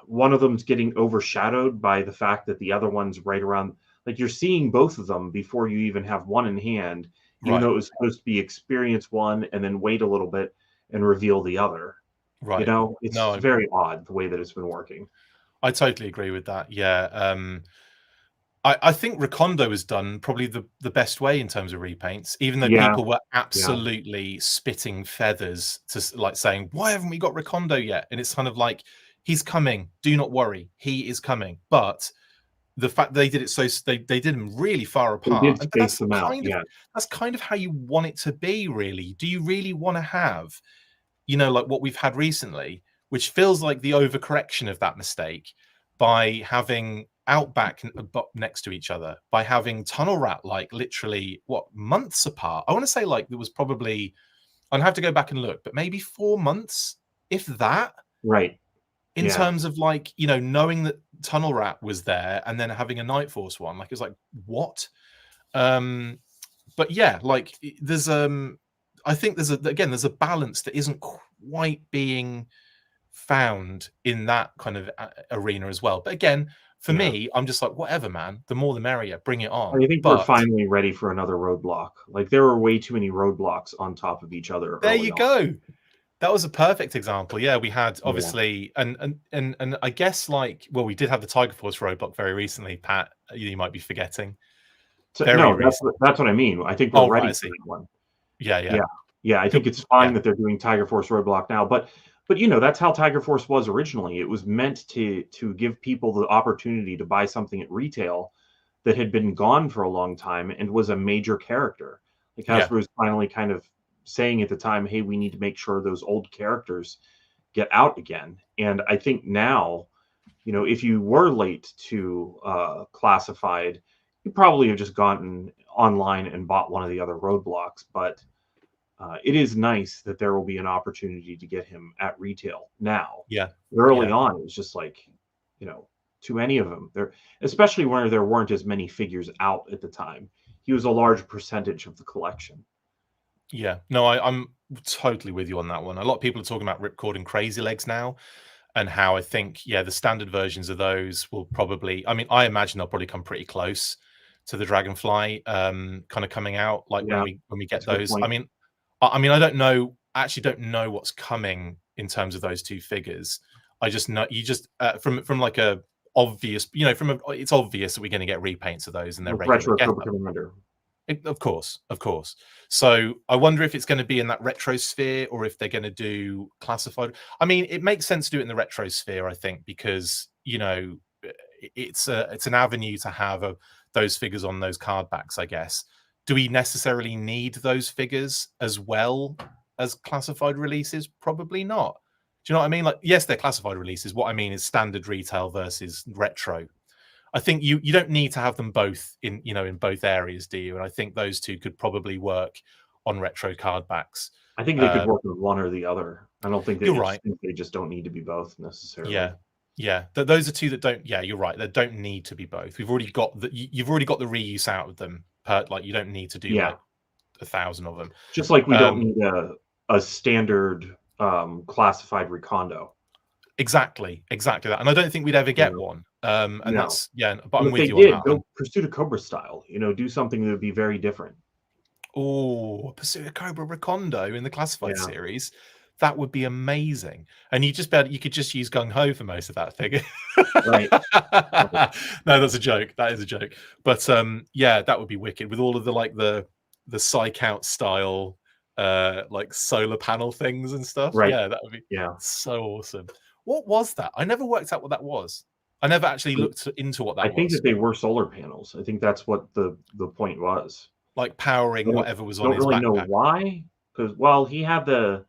one of them's getting overshadowed by the fact that the other one's right around. Like you're seeing both of them before you even have one in hand, even though it was supposed to be experience one and then wait a little bit and reveal the other. Right. You know, it's very odd the way that it's been working. I totally agree with that. Yeah. I think Recondo has done probably the best way in terms of repaints, even though people were absolutely spitting feathers to like saying, why haven't we got Recondo yet? And it's kind of like, he's coming. Do not worry. He is coming. But the fact they did it so they did them really far apart. They did space them out. That's kind of how you want it to be, really. Do you really want to have, you know, like what we've had recently, which feels like the overcorrection of that mistake by having Outback next to each other, by having Tunnel Rat like literally what, months apart? I want to say like there was probably, I'd have to go back and look, but maybe 4 months, if that. Right. In terms of like, you know, knowing that Tunnel Rat was there and then having a Night Force one, like it's like, what? But yeah, like there's I think there's a balance that isn't quite being found in that kind of arena as well. But again, for me, I'm just like, whatever, man. The more the merrier. Bring it on. I think we're finally ready for another roadblock. Like there were way too many roadblocks on top of each other. There you go. That was a perfect example. Yeah, we had obviously, and I guess like, well, we did have the Tiger Force roadblock very recently. Pat, you might be forgetting. So, no, that's what I mean. I think we're ready for that one. Yeah. I think it's fine that they're doing Tiger Force roadblock now, but you know, that's how Tiger Force was originally. It was meant to give people the opportunity to buy something at retail that had been gone for a long time and was a major character. Like Hasbro was finally kind of saying at the time, hey, we need to make sure those old characters get out again. And I think now, you know, if you were late to Classified, you probably have just gone online and bought one of the other roadblocks. But it is nice that there will be an opportunity to get him at retail now. Early on, it was just like, you know, too many of them there, especially when there weren't as many figures out at the time. He was a large percentage of the collection. Yeah, no, I'm totally with you on that one. A lot of people are talking about Ripcord and Crazy Legs now, and how I think, the standard versions of those will probably, I mean, I imagine they'll probably come pretty close to the Dragonfly kind of coming out, like when we get those. I mean, I don't know, actually don't know what's coming in terms of those two figures. I just know, you just from like a obvious, you know, it's obvious that we're going to get repaints of those and they're retro Commander. Of course. So I wonder if it's going to be in that retro sphere or if they're going to do Classified. I mean, it makes sense to do it in the retro sphere, I think, because, you know, it's an avenue to have those figures on those card backs, I guess. Do we necessarily need those figures as well as Classified releases? Probably not. Do you know what I mean? Like, yes, they're Classified releases. What I mean is standard retail versus retro. I think you don't need to have them both in, you know, in both areas, do you? And I think those two could probably work on retro card backs. I think they could work with one or the other. I don't think You're right. they just don't need to be both necessarily. Yeah. Yeah, those are two that don't. Yeah, you're right. They don't need to be both. We've already got the. You've already got the reuse out of them. Like you don't need to do like 1,000 of them. Just like we don't need a standard classified Recondo. Exactly that. And I don't think we'd ever get one. And no. that's But I'm with they you did, on that. go Pursuit of Cobra style. Do something that would be very different. Oh, Pursuit of Cobra Recondo in the classified series. That would be amazing. And you could just use Gung Ho for most of that thing. Right. No, that's a joke. That is a joke. But yeah, that would be wicked with all of the psych out style like solar panel things and stuff. Right. Yeah, that would be so awesome. What was that? I never worked out what that was. I never actually looked into what that was. I think that they were solar panels. I think that's what the point was. Like powering whatever was on his backpack. I don't really know why, because he had the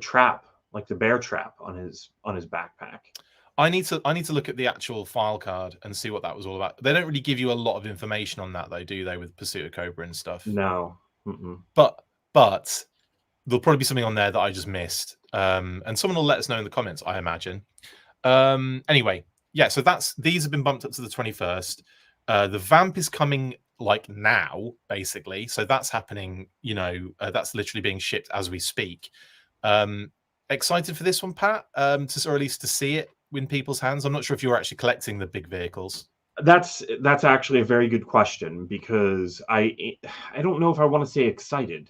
trap, like the bear trap on his backpack. I need to look at the actual file card and see what that was all about. They don't really give you a lot of information on that though, do they, with Pursuit of Cobra and stuff? No. But there'll probably be something on there that I just missed. And someone will let us know in the comments, I imagine. Anyway, yeah, so these have been bumped up to the 21st. The Vamp is coming like now, basically. So that's happening, that's literally being shipped as we speak. Excited for this one, Pat? Or at least to see it in people's hands. I'm not sure if you're actually collecting the big vehicles. That's actually a very good question, because I don't know if I want to say excited.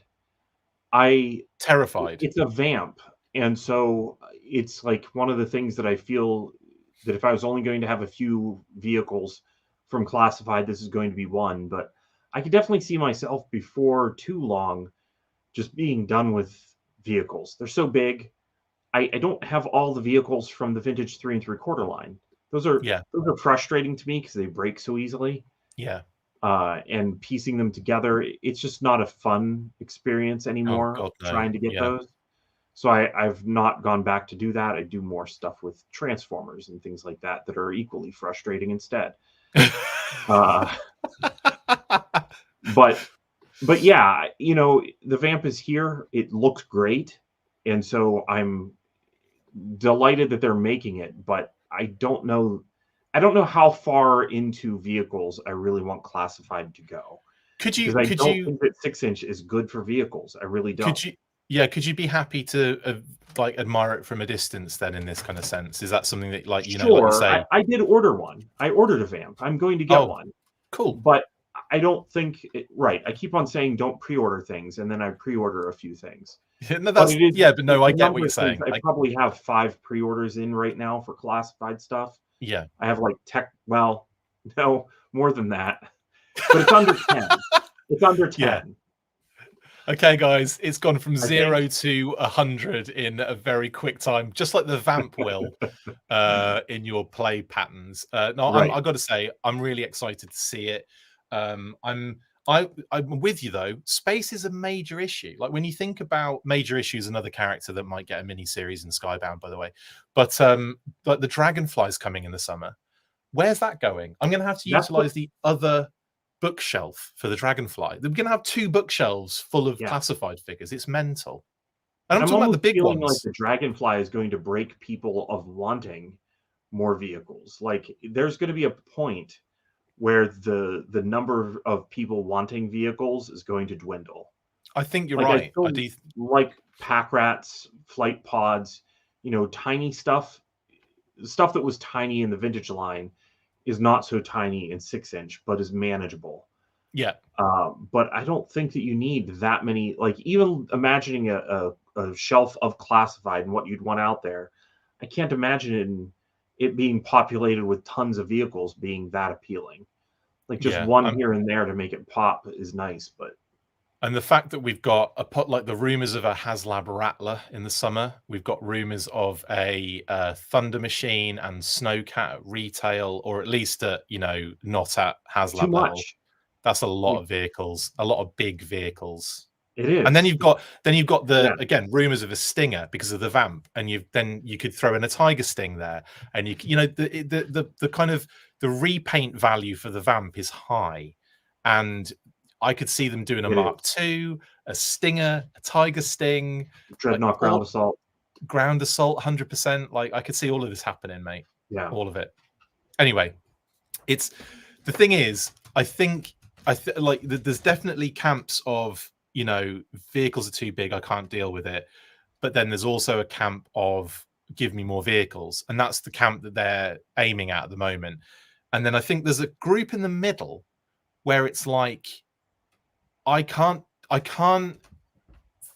Terrified. It's a Vamp, and so it's like one of the things that I feel that if I was only going to have a few vehicles from classified, this is going to be one. But I could definitely see myself before too long just being done with vehicles. They're so big. I don't have all the vehicles from the vintage 3 3/4 line. Those are frustrating to me because they break so easily. Yeah. And piecing them together, it's just not a fun experience anymore. Oh, God, no. Trying to get those. So I've not gone back to do that. I do more stuff with Transformers and things like that are equally frustrating instead. But yeah, the Vamp is here. It looks great. And so I'm delighted that they're making it, but I don't know how far into vehicles I really want classified to go. Could you think that 6-inch is good for vehicles. I really don't. Could you be happy to admire it from a distance then, in this kind of sense? Is that something that like you say? I did order one. I ordered a Vamp. I'm going to get one. Cool. But I don't think right. I keep on saying don't pre-order things, and then I pre-order a few things. No, I get what you're saying. I probably have 5 pre-orders in right now for classified stuff. Yeah. I have no, more than that. But it's under 10. It's under 10. Yeah. Okay, guys, it's gone from 0 to 100 in a very quick time, just like the Vamp will in your play patterns. I've got to say, I'm really excited to see it. I'm with you though. Space is a major issue. Like when you think about major issues, another character that might get a mini series in Skybound, by the way. But the Dragonfly's coming in the summer. Where's that going? I'm going to have to utilize the other bookshelf for the Dragonfly. They're going to have 2 bookshelves full of classified figures. It's mental. And I'm talking about the big ones. Like the Dragonfly is going to break people of wanting more vehicles. Like there's going to be a point where the number of people wanting vehicles is going to dwindle. I think you're right. Like pack rats, flight pods, tiny stuff that was tiny in the vintage line is not so tiny in 6-inch, but is manageable. Yeah. But I don't think that you need that many. Like even imagining a shelf of classified and what you'd want out there, I can't imagine it being populated with tons of vehicles being that appealing. Like just one here and there to make it pop is nice, but and the fact that we've got the rumors of a HasLab Rattler in the summer, we've got rumors of a Thunder Machine and Snowcat at retail, or at least at not at HasLab level. That's a lot of vehicles, a lot of big vehicles. It is. And then you've got the again rumors of a Stinger because of the Vamp, and you could throw in a Tiger Sting there, and the kind of the repaint value for the Vamp is high, and I could see them doing a Mark II, a Stinger, a Tiger Sting, Dreadnought Ground Assault. ground assault 100%. Like I could see all of this happening, mate. Yeah. All of it. Anyway, it's the thing is, I think like there's definitely camps of, you know, vehicles are too big, I can't deal with it. But then there's also a camp of give me more vehicles, and that's the camp that they're aiming at the moment. And then I think there's a group in the middle where it's like I can't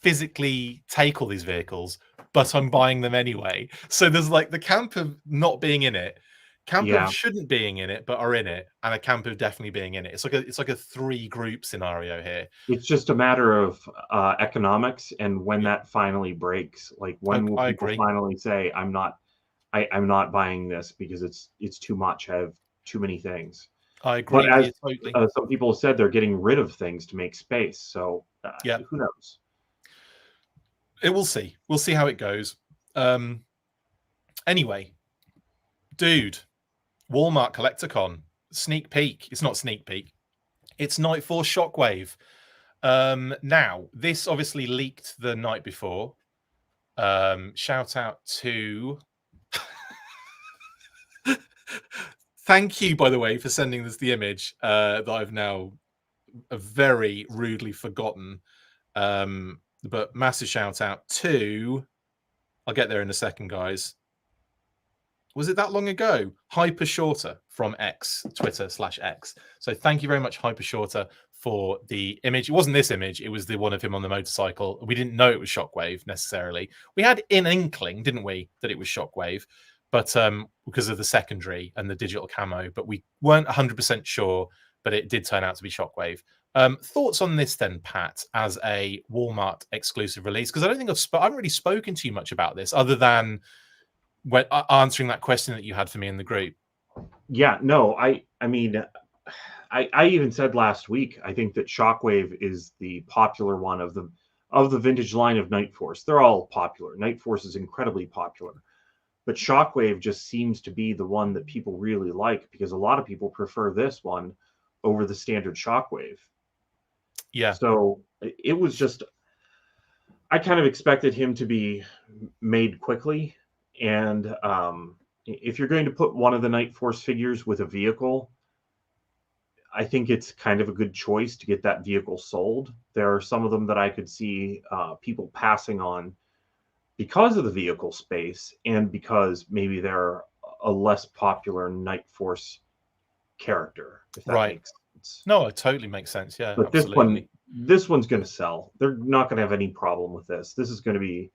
physically take all these vehicles, but I'm buying them anyway. So there's like the camp of not being in it, camp of shouldn't being in it but are in it, and a camp of definitely being in it. It's like a 3-group scenario here. It's just a matter of economics and when that finally breaks. Like when will people finally say I'm not buying this because it's too much. I have too many things. I agree. But as some people said, they're getting rid of things to make space. So who knows? We'll see. We'll see how it goes. Anyway, dude, Walmart Collecticon sneak peek. It's not sneak peek. It's Night Force Shockwave. Now, this obviously leaked the night before. Shout out to... Thank you, by the way, for sending us the image that I've now very rudely forgotten. But massive shout out to... I'll get there in a second, guys. Was it that long ago? Hyper Shorter from X, Twitter/X. So thank you very much, Hyper Shorter, for the image. It wasn't this image. It was the one of him on the motorcycle. We didn't know it was Shockwave necessarily. We had an inkling, didn't we, that it was Shockwave, but because of the secondary and the digital camo, but we weren't 100% sure, but it did turn out to be Shockwave. Thoughts on this then, Pat, as a Walmart exclusive release? Because I don't think I haven't really spoken to you much about this other than when answering that question that you had for me in the group. Yeah, no, I mean, I even said last week, I think that Shockwave is the popular one of the vintage line of Night Force. They're all popular. Night Force is incredibly popular. But Shockwave just seems to be the one that people really like because a lot of people prefer this one over the standard Shockwave. Yeah. So it was just, I kind of expected him to be made quickly. And if you're going to put one of the Night Force figures with a vehicle, I think it's kind of a good choice to get that vehicle sold. There are some of them that I could see people passing on because of the vehicle space and because maybe they're a less popular Night Force character, if that makes sense. No, it totally makes sense. Yeah, but absolutely. This one's going to sell. They're not going to have any problem with this. This is going to be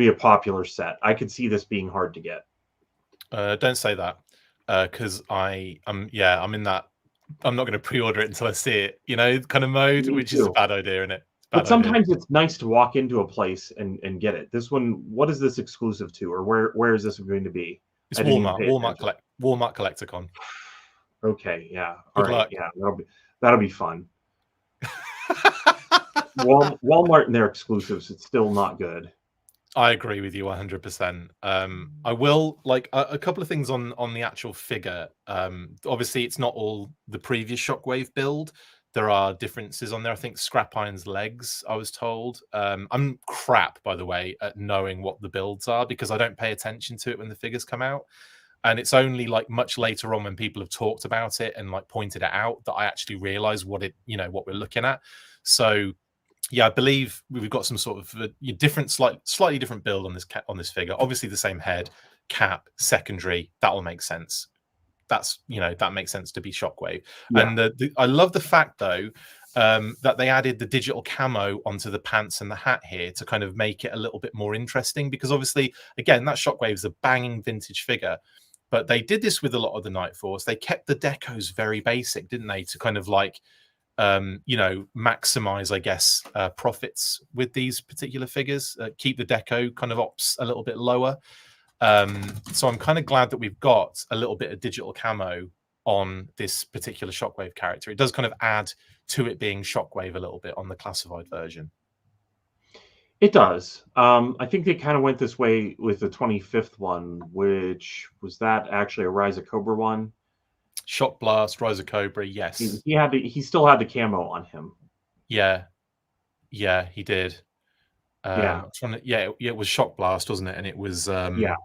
a popular set. I could see this being hard to get. Don't say that, because I'm in that. I'm not going to pre-order it until I see it, kind of mode, which is a bad idea, isn't it? But sometimes it's nice to walk into a place and get it. This one, what is this exclusive to, or where is this going to be? It's Walmart Collecticon. Okay, yeah, Good luck. Yeah, that'll be fun. Walmart and their exclusives, it's still not good. I agree with you 100%. I will like a couple of things on the actual figure. Obviously, it's not all the previous Shockwave build. There are differences on there. I think Scrap Iron's legs, I was told. I'm crap, by the way, at knowing what the builds are because I don't pay attention to it when the figures come out. And it's only like much later on when people have talked about it and like pointed it out that I actually realize what we're looking at. So yeah, I believe we've got some sort of different, slightly different build on this figure. Obviously, the same head, cap, secondary. That will make sense. That makes sense to be Shockwave. Yeah. And I love the fact though that they added the digital camo onto the pants and the hat here to kind of make it a little bit more interesting. Because obviously, again, that Shockwave is a banging vintage figure, but they did this with a lot of the Night Force. They kept the decos very basic, didn't they? To kind of like maximize, I guess, profits with these particular figures, keep the deco kind of ops a little bit lower. So I'm kind of glad that we've got a little bit of digital camo on this particular Shockwave character. It does kind of add to it being Shockwave a little bit on the classified version. It does. I think they kind of went this way with the 25th one, which was that actually a Rise of Cobra one? Shock Blast, Rise of Cobra, yes. He still had the camo on him. Yeah, he did. Yeah. It was Shock Blast, wasn't it? And it was Yeah.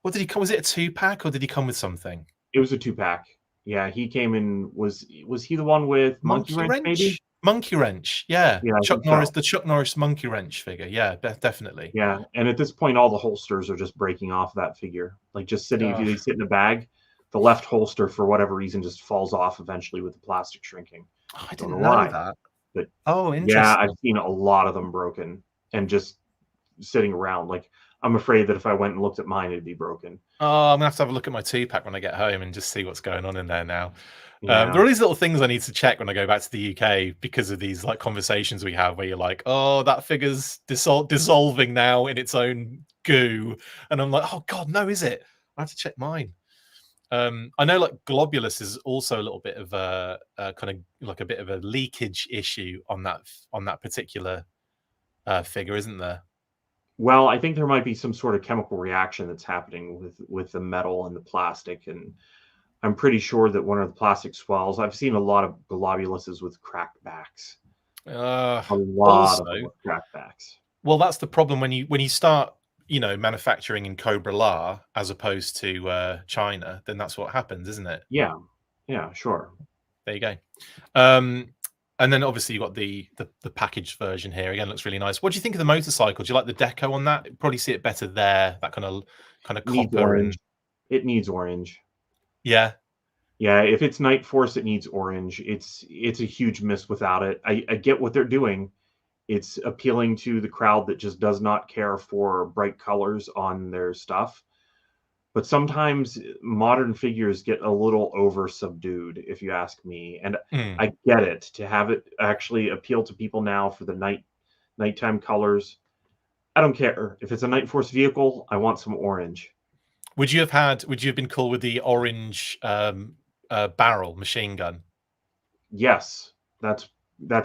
what did he come? Was it a 2-pack or did he come with something? It was a 2-pack. Yeah, he came in. Was he the one with Monkey Monkey Wrench? Maybe. Wrench? Monkey Wrench, yeah. Yeah, I Chuck think Norris, so. the Chuck Norris Monkey Wrench figure. Yeah, definitely. Yeah, and at this point, all the holsters are just breaking off that figure. Like just sitting, if Ugh. they sit in a bag, the left holster for whatever reason just falls off eventually with the plastic shrinking. I Don't know didn't know why, that. but Oh, yeah, I've interesting. seen a lot of them broken and just sitting around. Like I'm afraid that if I went and looked at mine, it'd be broken. Oh, I'm gonna have to have a look at my 2-pack when I get home and just see what's going on in there now. Yeah, There are these little things I need to check when I go back to the UK because of these like conversations we have where you're like, oh, that figure's dissolving now in its own goo, and I'm like, oh God, no, is it? I have to check mine. I know like globulus is also a little bit of a kind of like a bit of a leakage issue on that particular figure, isn't there? well, I think there might be some sort of chemical reaction that's happening with the metal and the plastic, and I'm pretty sure that one of the plastic swells. I've seen a lot of globuluses with cracked backs. A lot Also, of them with cracked backs. well, that's the problem when you start, manufacturing in Cobra La as opposed to China, then that's what happens, isn't it? Yeah, yeah, sure. There you go. And then obviously you've got the packaged version here. Again, looks really nice. What do you think of the motorcycle? Do you like the deco on that? Probably see it better there. That kind of Needs copper and orange. It needs orange. yeah. Yeah, if it's Night Force, it needs orange. It's a huge miss without it. I get what they're doing. It's appealing to the crowd that just does not care for bright colors on their stuff. But sometimes modern figures get a little over subdued, if you ask me. And Mm. I get it to have it actually appeal to people now for the nighttime colors. I don't care if it's a Night Force vehicle. I want some orange. Would you have been cool with the orange barrel machine gun? Yes, that's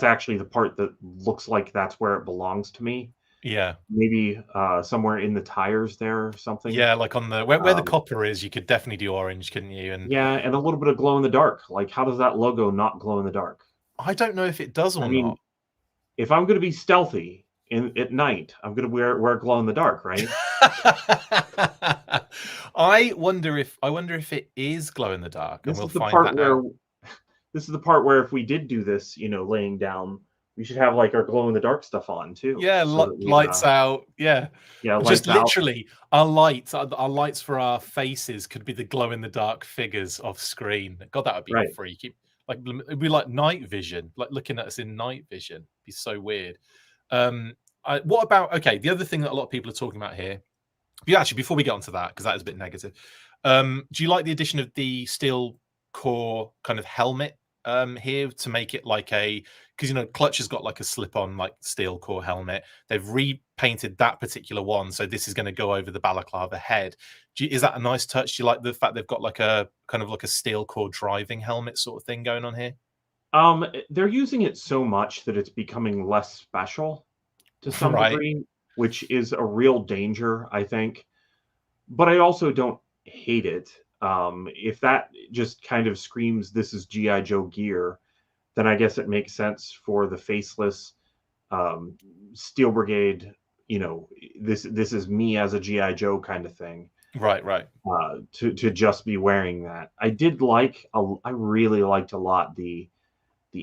actually the part that looks like that's where it belongs to me. Yeah. Maybe somewhere in the tires there or something. Yeah, like on the where the Um, copper is, you could definitely do orange, couldn't you? And yeah, and a little bit of glow in the dark. Like, how does that logo not glow in the dark? I don't know if it does I or mean, not. if I'm going to be stealthy at night, I'm going to wear glow in the dark, right? I wonder if it is glow in the dark, and This we'll is the find part that out. where this is the part where if we did do this, laying down, we should have like our glow in the dark stuff on too, Yeah, so that we lights out. Yeah, yeah, just lights out. literally our lights for our faces could be the glow in the dark figures off screen. God, that would be Right. freaky. Like it'd be like night vision, like looking at us in night vision. It'd be so weird. What about okay? The other thing that a lot of people are talking about here. Actually, before we get onto that, because that is a bit negative. Do you like the addition of the steel core kind of helmet here to make it like because Clutch has got like a slip-on like steel core helmet. They've repainted that particular one, so this is going to go over the balaclava head. Is that a nice touch? Do you like the fact they've got like a kind of like a steel core driving helmet sort of thing going on here? They're using it so much that it's becoming less special to some Right. degree, which is a real danger, I think. But I also don't hate it. If that just kind of screams this is GI Joe gear, then I guess it makes sense for the faceless um, Steel Brigade. This is me as a GI Joe kind of thing. Right. To just be wearing that, I really liked a lot the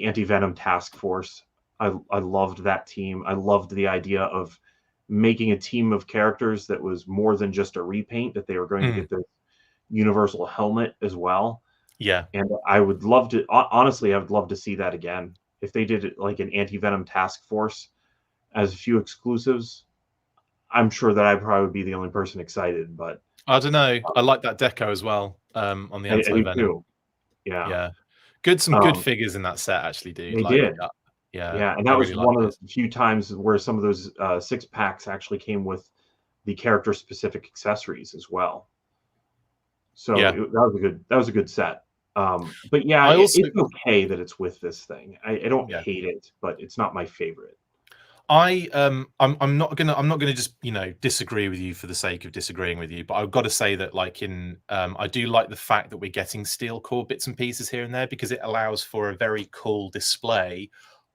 Anti Venom Task Force. I loved that team. I loved the idea of making a team of characters that was more than just a repaint, that they were going to Mm, get the universal helmet as well. yeah. And I would love to, honestly, I would love to see that again. If they did it like an Anti Venom Task Force as a few exclusives, I'm sure that I probably would be the only person excited, but I don't know. I like that deco as well on the I do anti-venom. too. Yeah. Yeah. Some good Um, figures in that set, actually, dude. they Like, did. yeah, Yeah, and I that was really like one of this. the few times where some of those 6-packs actually came with the character-specific accessories as well. So Yeah. that was a good set. But yeah, I also, it's okay that it's with this thing. I don't yeah, hate it, but it's not my favorite. I'm not gonna just disagree with you for the sake of disagreeing with you, but I've got to say that like I do like the fact that we're getting steel core bits and pieces here and there because it allows for a very cool display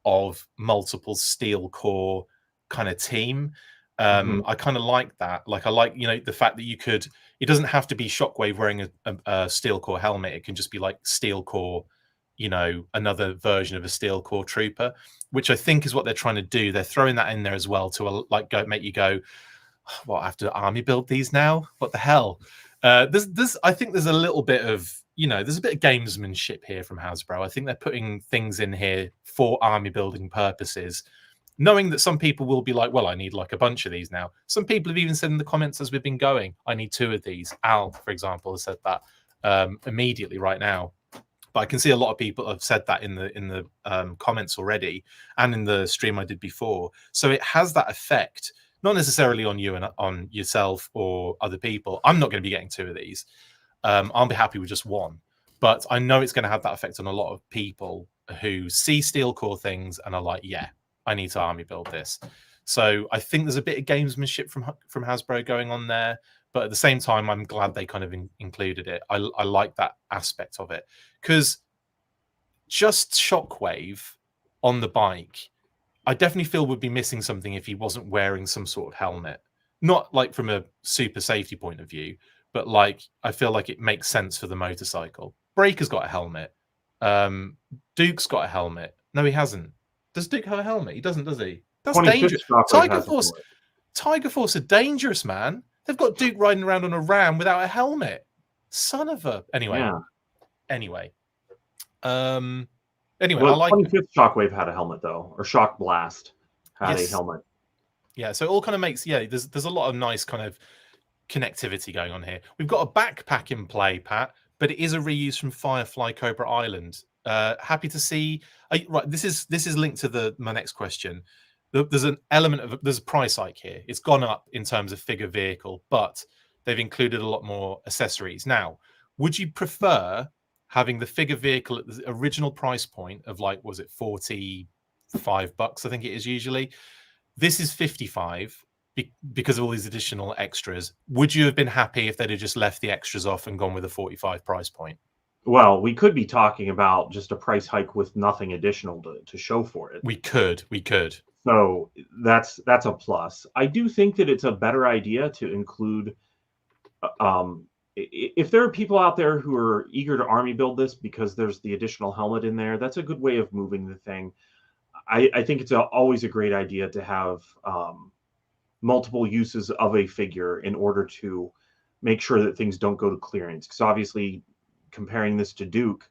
of multiple steel core kind of team. Mhm. I kind of like that. Like, I like, the fact that it doesn't have to be Shockwave wearing a steel core helmet. It can just be like steel core, another version of a steel core trooper, which I think is what they're trying to do. They're throwing that in there as well to make you go, well, I have to army build these now. What the hell? I think there's a little bit of, there's a bit of gamesmanship here from Hasbro. I think they're putting things in here for army building purposes, knowing that some people will be like, well, I need like a bunch of these now. Some people have even said in the comments as we've been going, I need 2 of these. Al, for example, has said that immediately right now. But I can see a lot of people have said that in the comments already, and in the stream I did before. So it has that effect, not necessarily on you and on yourself or other people. I'm not going to be getting 2 of these. I'll be happy with just 1. But I know it's going to have that effect on a lot of people who see steel core things and are like, yeah, I need to army build this. So I think there's a bit of gamesmanship from Hasbro going on there. But at the same time, I'm glad they kind of included it. I like that aspect of it, because just Shockwave on the bike, I definitely feel would be missing something if he wasn't wearing some sort of helmet. Not like from a super safety point of view, but like I feel like it makes sense for the motorcycle. Breaker's got a helmet. Duke's got a helmet. No, he hasn't. Does Duke have a helmet? He doesn't, does he? That's dangerous. Tiger Force are dangerous, man. They've got Duke riding around on a ram without a helmet. Son of a... Anyway. Yeah. Anyway, well, I like... 25th Shockwave had a helmet, though. Or Shock Blast had a helmet. Yeah, so it all kind of makes... Yeah, there's a lot of nice kind of connectivity going on here. We've got a backpack in play, Pat, but it is a reuse from Firefly Cobra Island. Happy to see... right, this is linked to my next question. There's an element of... There's a price hike here. It's gone up in terms of figure vehicle, but they've included a lot more accessories. Now, would you prefer having the figure vehicle at the original price point of, like, was it $45? I think it is usually. This is 55 because of all these additional extras. Would you have been happy if they'd have just left the extras off and gone with a 45 price point? Well, we could be talking about just a price hike with nothing additional to show for it. We could. So that's a plus. I do think that it's a better idea to include, if there are people out there who are eager to army build this because there's the additional helmet in there, that's a good way of moving the thing. I think it's always a great idea to have multiple uses of a figure in order to make sure that things don't go to clearance. Because obviously, comparing this to Duke,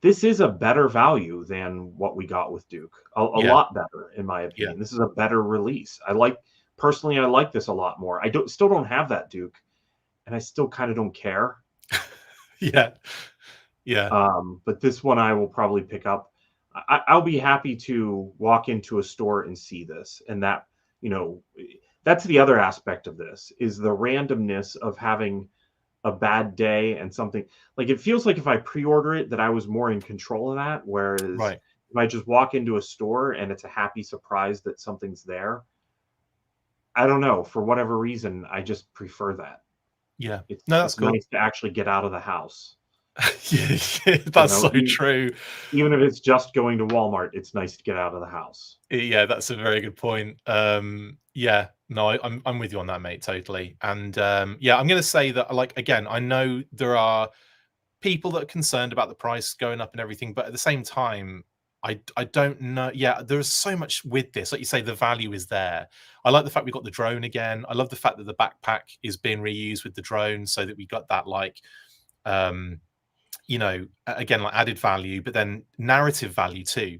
this is a better value than what we got with Duke. A lot better, in my opinion. Yeah. This is a better release. Personally, I like this a lot more. I still don't have that Duke, and I still kind of don't care. Yeah. But this one I will probably pick up. I'll be happy to walk into a store and see this, and that, that's the other aspect of this, is the randomness of having a bad day and something. Like, it feels like if I pre-order it that I was more in control of that, whereas if I just walk into a store and it's a happy surprise that something's there, I don't know, for whatever reason, I just prefer that. Yeah. It's cool. Nice to actually get out of the house. That's so true. Even if it's just going to Walmart, it's nice to get out of the house. Yeah, that's a very good point. I'm with you on that, mate, totally. And I'm going to say that, like, again, I know there are people that are concerned about the price going up and everything, but at the same time, I don't know. Yeah, there's so much with this. Like you say, the value is there. I like the fact we got the drone again. I love the fact that the backpack is being reused with the drone, so that we got that, like, again, like added value, but then narrative value too,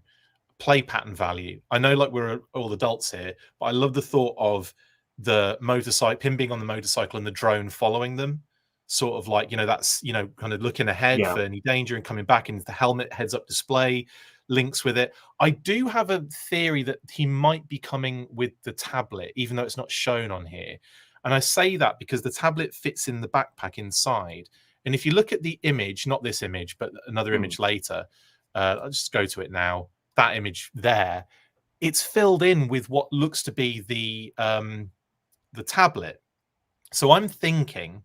play pattern value. I know, like, we're all adults here, but I love the thought of the motorcycle, him being on the motorcycle and the drone following them, sort of like, that's, kind of looking ahead for any danger and coming back, and the helmet heads up display links with it. I do have a theory that he might be coming with the tablet, even though it's not shown on here. And I say that because the tablet fits in the backpack inside. And if you look at the image, not this image, but another image later, I'll just go to it now. That image there, it's filled in with what looks to be the tablet. So I'm thinking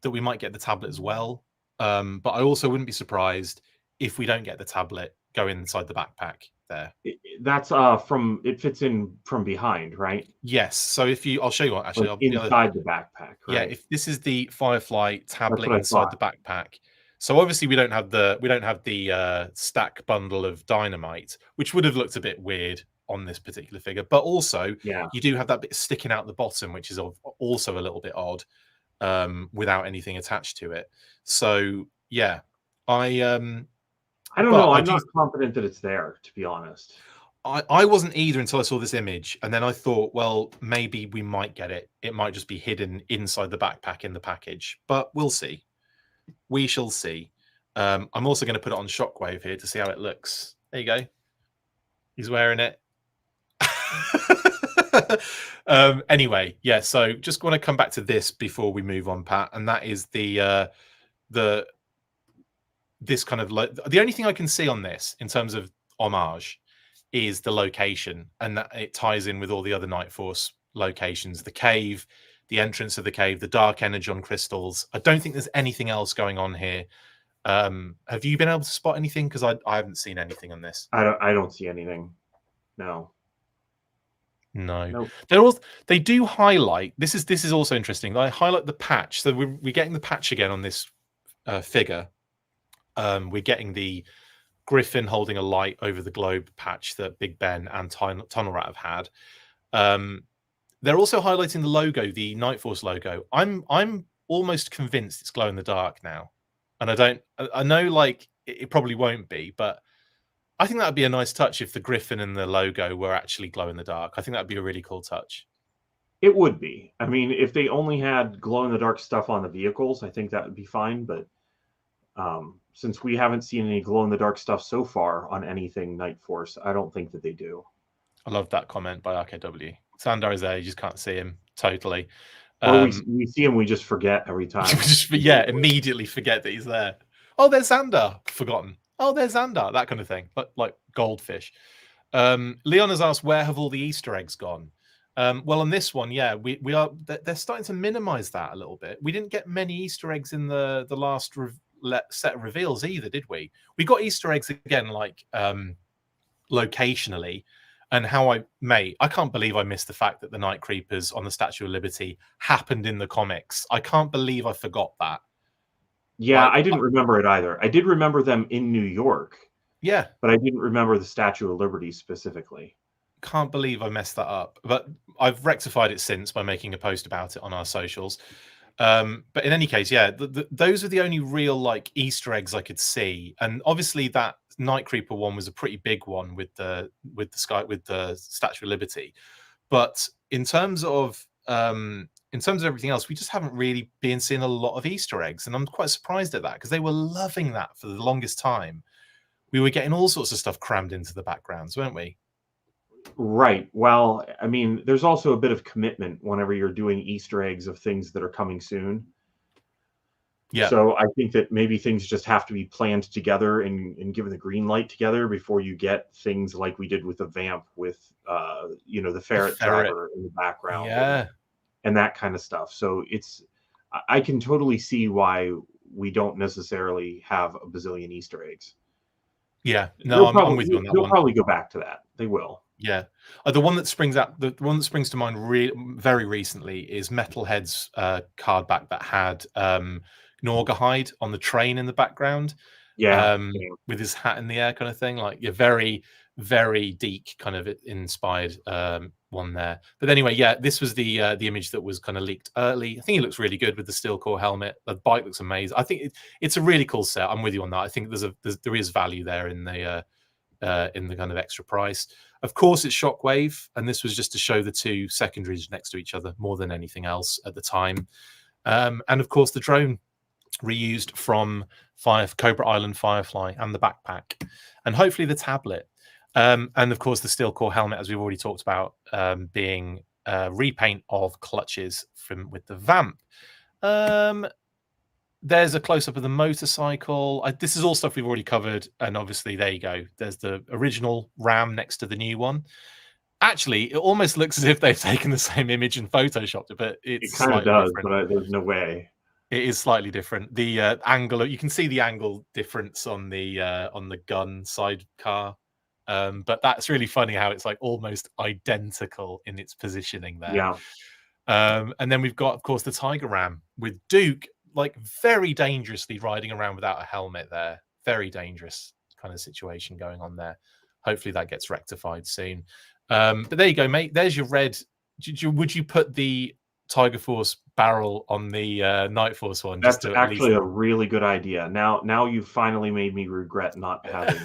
that we might get the tablet as well. But I also wouldn't be surprised if we don't get the tablet go inside the backpack. there. That's from it fits in from behind, right? Yes. So if you, I'll show you what actually. Like inside the backpack, right? Yeah. If this is the Firefly That's tablet what I inside the thought. backpack. So obviously we don't have the stack bundle of dynamite, which would have looked a bit weird on this particular figure. But also, Yeah. you do have that bit sticking out the bottom, which is also a little bit odd, without anything attached to it. So yeah, I don't but know. I I'm do. not confident that it's there, to be honest. I wasn't either until I saw this image, and then I thought, well, maybe we might get it. It might just be hidden inside the backpack in the package, but we'll see. We shall see. I'm also going to put it on Shockwave here to see how it looks. There you go. He's wearing it. Anyway, yeah. So just want to come back to this before we move on, Pat, and that is this kind of the only thing I can see on this in terms of homage is the location, and that it ties in with all the other Night Force locations, the cave, the entrance of the cave, the dark energon crystals. I don't think there's anything else going on here. Have you been able to spot anything? Because I haven't seen anything on this. I don't see anything. No. No. Nope. They do highlight. This is also interesting. They highlight the patch. So we're getting the patch again on this figure. We're getting the Griffin holding a light over the globe patch that Big Ben and Tunnel Rat have had. They're also highlighting the logo, the Night Force logo. I'm almost convinced it's glow in the dark now, and I know like it probably won't be, but I think that would be a nice touch if the Griffin and the logo were actually glow in the dark. I think that'd be a really cool touch. It would be. I mean, if they only had glow in the dark stuff on the vehicles, I think that would be fine. But since we haven't seen any glow in the dark stuff so far on anything Night Force, I don't think that they do. I love that comment by RKW. Sandar is there, you just can't see him totally. Or we see him, we just forget every time. Immediately forget that he's there. Oh, there's Xandar. Forgotten. Oh, there's Xandar. That kind of thing. But like goldfish. Leon has asked, where have all the Easter eggs gone? Well, on this one, yeah, we are. They're starting to minimize that a little bit. We didn't get many Easter eggs in the last set of reveals either, did we? We got Easter eggs again, like locationally. And I can't believe I missed the fact that the Night Creepers on the Statue of Liberty happened in the comics. I can't believe I forgot that. Yeah, I didn't remember it either. I did remember them in New York. Yeah. But I didn't remember the Statue of Liberty specifically. Can't believe I messed that up. But I've rectified it since by making a post about it on our socials. But in any case, yeah, those are the only real like Easter eggs I could see. And obviously that Night Creeper one was a pretty big one with the Statue of Liberty. But in terms of everything else, we just haven't really been seeing a lot of Easter eggs, and I'm quite surprised at that because they were loving that for the longest time. We were getting all sorts of stuff crammed into the backgrounds, weren't we? Right. Well, I mean, there's also a bit of commitment whenever you're doing Easter eggs of things that are coming soon. Yeah. So I think that maybe things just have to be planned together and given the green light together before you get things like we did with the Vamp with, the ferret driver in the background. Yeah. And that kind of stuff. So I can totally see why we don't necessarily have a bazillion Easter eggs. Yeah. No, I'm with you on that one. They'll probably go back to that. They will. Yeah. The one that springs to mind very recently is Metalhead's card back that had Norgahide on the train in the background. Yeah. With his hat in the air kind of thing. Like you're very, very Deke kind of inspired one there. But anyway, yeah, this was the image that was kind of leaked early. I think he looks really good with the steel core helmet. The bike looks amazing. I think it's a really cool set. I'm with you on that. I think there is value there in the kind of extra price. Of course, it's Shockwave, and this was just to show the two secondaries next to each other more than anything else at the time. And of course, the drone reused from Cobra Island Firefly and the backpack, and hopefully the tablet. And of course, the steel core helmet, as we've already talked about, being a repaint of clutches with the Vamp. There's a close-up of the motorcycle. This is all stuff we've already covered. And obviously, there you go. There's the original Ram next to the new one. Actually, it almost looks as if they've taken the same image and photoshopped it, but it kind of does, but there's no way. It is slightly different. The angle, you can see the angle difference on the gun sidecar. But that's really funny how it's like almost identical in its positioning there. Yeah. And then we've got, of course, the Tiger Ram with Duke, like very dangerously riding around without a helmet there. Very dangerous kind of situation going on there. Hopefully that gets rectified soon. But there you go, mate. There's your red. Would you put the Tiger Force barrel on the Night Force one? That's actually a really good idea. Now you've finally made me regret not having.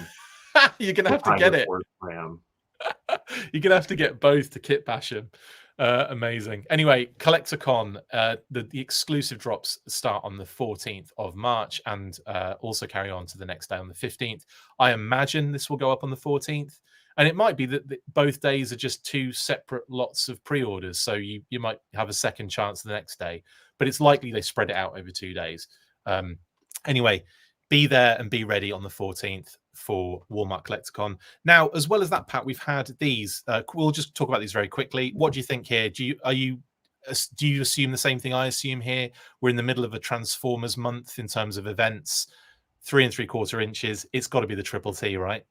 You're gonna have to get it. Ram. You're gonna have to get both to kit bash him. Amazing. Anyway, Collecticon, the exclusive drops start on the 14th of March and also carry on to the next day on the 15th. I imagine this will go up on the 14th. And it might be that both days are just two separate lots of pre-orders. So you might have a second chance the next day. But it's likely they spread it out over 2 days. Anyway, be there and be ready on the 14th for Walmart Collecticon. Now, as well as that, Pat, we've had these. We'll just talk about these very quickly. What do you think here? Do you assume the same thing I assume here? We're in the middle of a Transformers month in terms of events. 3 3/4 inches. It's got to be the Triple T, right?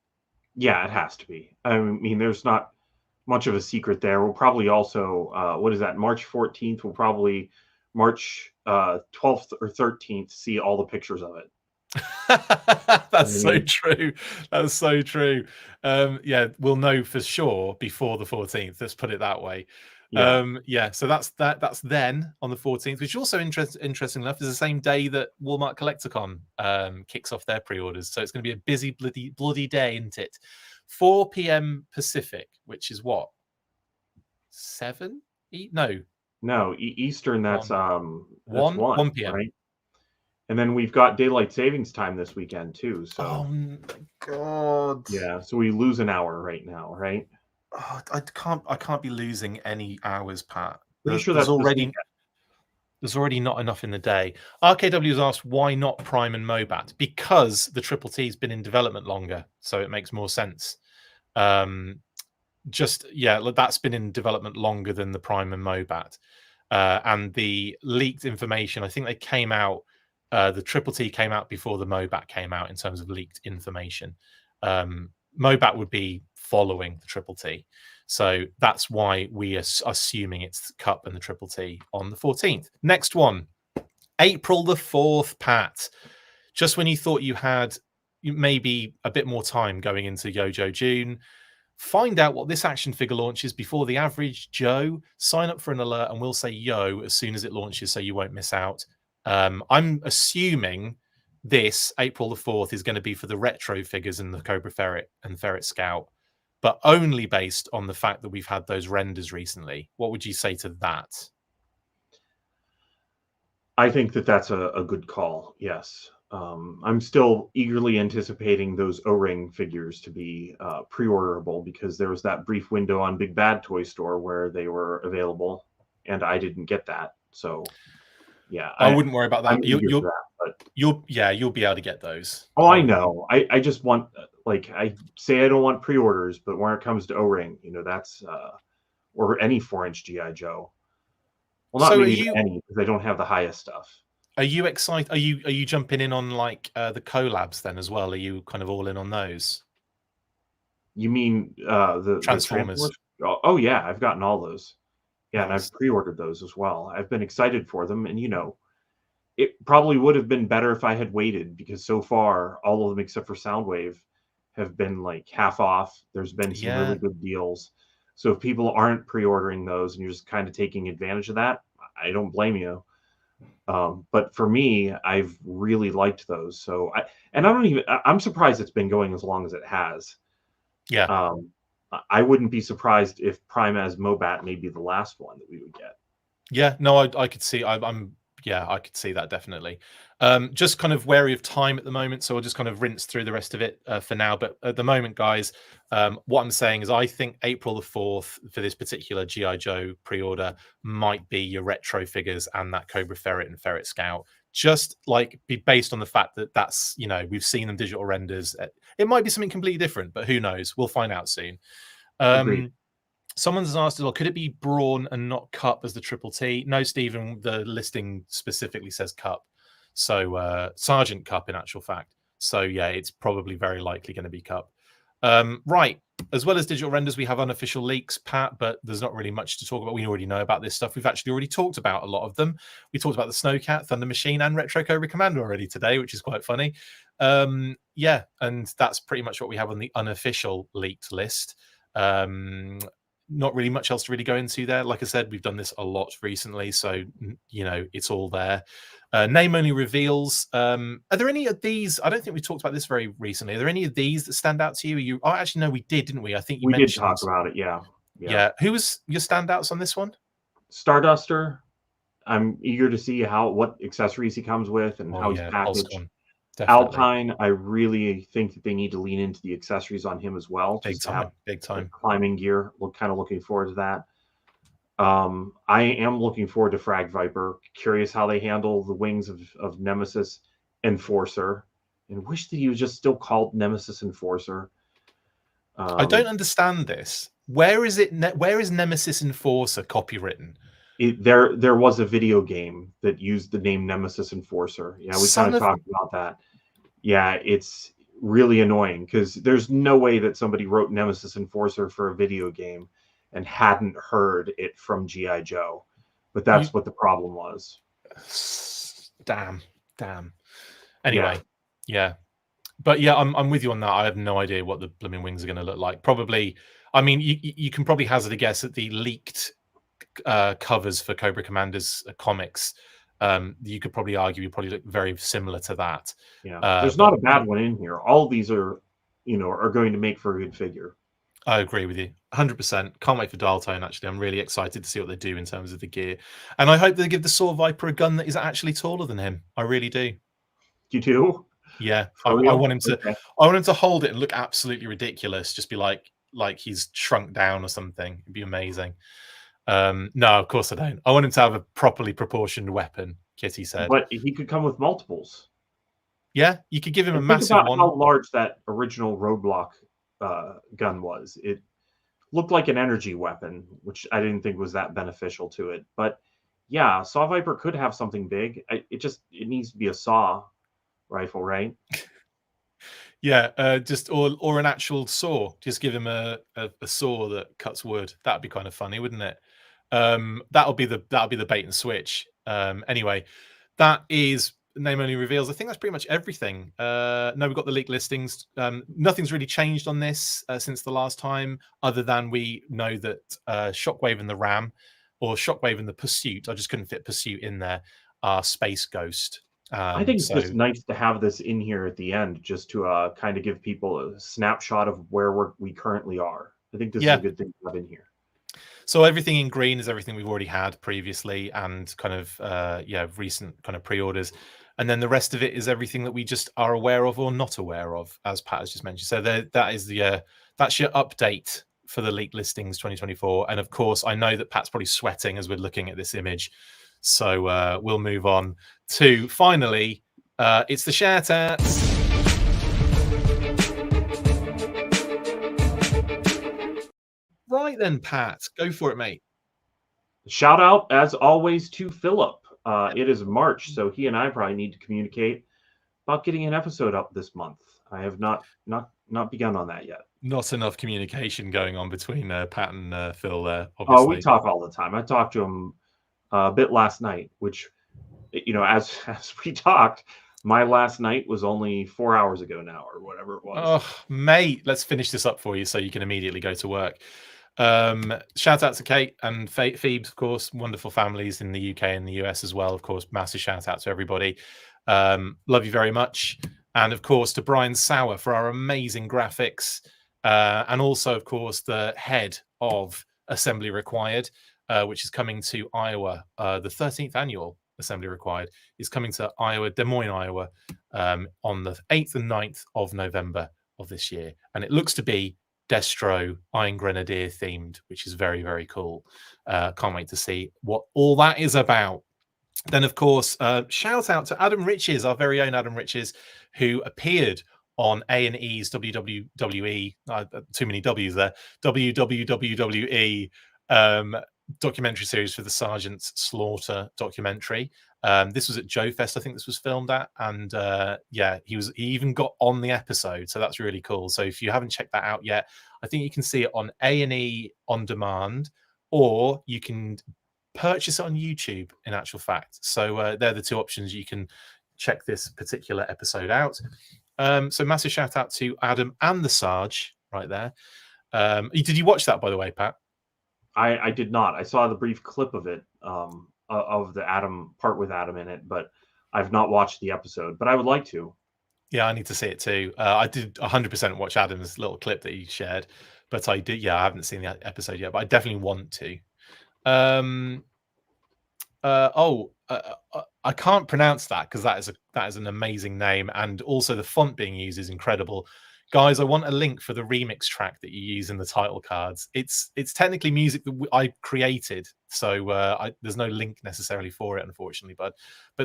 Yeah, it has to be. I mean, there's not much of a secret there. We'll probably also, what is that, March 14th? We'll probably March 12th or 13th see all the pictures of it. That's so true. That's so true. Yeah, we'll know for sure before the 14th. Let's put it that way. Yeah. So that's then on the 14th, which also interesting enough is the same day that Walmart Collecticon kicks off their pre-orders. So it's going to be a busy bloody day, isn't it? 4 p.m. Pacific, which is what, 7? No, Eastern. That's 1 p.m. right? And then we've got daylight savings time this weekend too. So oh my god. Yeah, so we lose an hour right now, right? Oh, I can't be losing any hours, Pat. Pretty There's sure there's already not enough in the day. RKW has asked why not Prime and Mobat? Because the Triple T's been in development longer, so it makes more sense. That's been in development longer than the Prime and Mobat. And the leaked information, I think they came out. The Triple T came out before the Mobat came out in terms of leaked information. Mobat would be following the Triple T. So that's why we are assuming it's the Cup and the Triple T on the 14th. Next one, April the 4th, Pat. Just when you thought you had maybe a bit more time going into Yojo June, find out what this action figure launches before the average Joe. Sign up for an alert and we'll say yo as soon as it launches so you won't miss out. I'm assuming this April the 4th is going to be for the retro figures and the Cobra Ferret and Ferret Scout, but only based on the fact that we've had those renders recently. What would you say to that? I think that's a good call. Yes. I'm still eagerly anticipating those O-ring figures to be pre-orderable because there was that brief window on Big Bad Toy Store where they were available and I didn't get that. So yeah, I wouldn't worry about that. You'll be able to get those. Oh, I know. I just want, like, I say I don't want pre-orders, but when it comes to O-ring, that's or any 4-inch GI Joe. Well, not really any because they don't have the highest stuff. Are you excited? Are you jumping in on like the collabs then as well? Are you kind of all in on those? You mean the Transformers? Oh yeah, I've gotten all those. Yeah, and I've pre-ordered those as well. I've been excited for them, and it probably would have been better if I had waited because so far all of them except for Soundwave have been like half off. There's been some really good deals. So if people aren't pre-ordering those and you're just kind of taking advantage of that, I don't blame you. But for me, I've really liked those. So I'm surprised it's been going as long as it has. Yeah. I wouldn't be surprised if Prime as Mobat may be the last one that we would get. Yeah, no, I could see. I could see that definitely. Just kind of wary of time at the moment, so I'll just kind of rinse through the rest of it for now. But at the moment, guys, what I'm saying is I think April the 4th for this particular GI Joe pre-order might be your retro figures and that Cobra Ferret and Ferret Scout. Just like be based on the fact that that's we've seen them digital renders. It might be something completely different, but who knows? We'll find out soon. Someone's asked as well, could it be Brawn and not Cup as the Triple T? No, Stephen, the listing specifically says Cup. So Sergeant Cup in actual fact. So yeah, it's probably very likely going to be Cup. Right. As well as digital renders, we have unofficial leaks, Pat, but there's not really much to talk about. We already know about this stuff. We've actually already talked about a lot of them. We talked about the Snowcat, Thunder Machine, and Retro Cobra Commander already today, which is quite funny. Yeah, and that's pretty much what we have on the unofficial leaked list. Not really much else to really go into there. Like I said, we've done this a lot recently, so you know it's all there. Name only reveals. Are there any of these? I don't think we talked about this very recently. Are there any of these that stand out to you? Oh, actually, no, we did, didn't we? I think you mentioned. Did talk about it. Yeah. Who was your standouts on this one? Starduster. I'm eager to see what accessories he comes with and how he's packaged. Alpine, I really think that they need to lean into the accessories on him as well. Big time. Climbing gear. Kind of looking forward to that. I am looking forward to Frag Viper. Curious how they handle the wings of Nemesis Enforcer, and wish that he was just still called Nemesis Enforcer. I don't understand this. Where is it? Where is Nemesis Enforcer copywritten? There was a video game that used the name Nemesis Enforcer. Yeah, we kind of talked about that. Yeah, it's really annoying because there's no way that somebody wrote Nemesis Enforcer for a video game and hadn't heard it from G.I. Joe. But that's what the problem was. Damn. Anyway, yeah. But yeah, I'm with you on that. I have no idea what the blooming wings are going to look like. Probably, I mean, you can probably hazard a guess at the leaked covers for Cobra Commander's comics. You could probably argue we probably look very similar to that. Yeah, there's not a bad one in here. All of these are going to make for a good figure. I agree with you 100%. Can't wait for Dial Tone, actually. I'm really excited to see what they do in terms of the gear. And I hope they give the Saw Viper a gun that is actually taller than him. I really do. You do? Yeah. I want him to I want him to hold it and look absolutely ridiculous. Just be like he's shrunk down or something. It'd be amazing. No, of course I don't. I want him to have a properly proportioned weapon, Kitty said. But he could come with multiples. Yeah, you could give him a massive one. How large that original Roadblock gun was. It looked like an energy weapon, which I didn't think was that beneficial to it. But yeah, Saw Viper could have something big. It needs to be a saw rifle, right? Yeah, just or an actual saw. Just give him a saw that cuts wood. That'd be kind of funny, wouldn't it? That'll be the bait and switch. Anyway, that is name only reveals. I think that's pretty much everything. No, we've got the leak listings. Nothing's really changed on this since the last time, other than we know that Shockwave and the Ram, or Shockwave and the Pursuit, I just couldn't fit Pursuit in there, are Space Ghost. I think it's just nice to have this in here at the end, just to kind of give people a snapshot of where we currently are. I think this is a good thing to have in here. So everything in green is everything we've already had previously, and kind of recent kind of pre-orders, and then the rest of it is everything that we just are aware of or not aware of, as Pat has just mentioned. So that is that's your update for the leak listings 2024. And of course, I know that Pat's probably sweating as we're looking at this image. So we'll move on to finally, it's the shout outs. Right then, Pat, go for it, mate. Shout out, as always, to Philip. It is March, so he and I probably need to communicate about getting an episode up this month. I have not begun on that yet. Not enough communication going on between Pat and Phil there, obviously. Oh, we talk all the time. I talked to him a bit last night, which, as we talked, my last night was only 4 hours ago now, or whatever it was. Oh, mate, let's finish this up for you so you can immediately go to work. Shout out to Kate and Phoebes, of course, wonderful families in the UK and the US as well. Of course, massive shout out to everybody. Love you very much. And of course, to Brian Sauer for our amazing graphics. And also, of course, the head of Assembly Required, which is coming to Iowa. The 13th annual Assembly Required is coming to Iowa, Des Moines, Iowa, on the 8th and 9th of November of this year. And it looks to be Destro Iron Grenadier themed, which is very, very cool. Can't wait to see what all that is about. Then, of course, shout out to Adam Riches, our very own Adam Riches, who appeared on A&E's WWE, too many W's there, WWWE documentary series for the Sergeant's Slaughter documentary. This was at Joe Fest, I think this was filmed at, and yeah, he even got on the episode, so that's really cool. So if you haven't checked that out yet, I think you can see it on A&E on demand, or you can purchase it on YouTube, in actual fact. So they're the two options. You can check this particular episode out. So massive shout out to Adam and the Sarge right there. Did you watch that, by the way, Pat? I did not. I saw the brief clip of it, of the Adam part with Adam in it, but I've not watched the episode, but I would like to. Yeah, I need to see it too. I did 100% watch Adam's little clip that he shared, but I did. Yeah, I haven't seen the episode yet, but I definitely want to. I can't pronounce that because that is an amazing name, and also the font being used is incredible. Guys, I want a link for the remix track that you use in the title cards. It's technically music that I created, so there's no link necessarily for it, unfortunately. But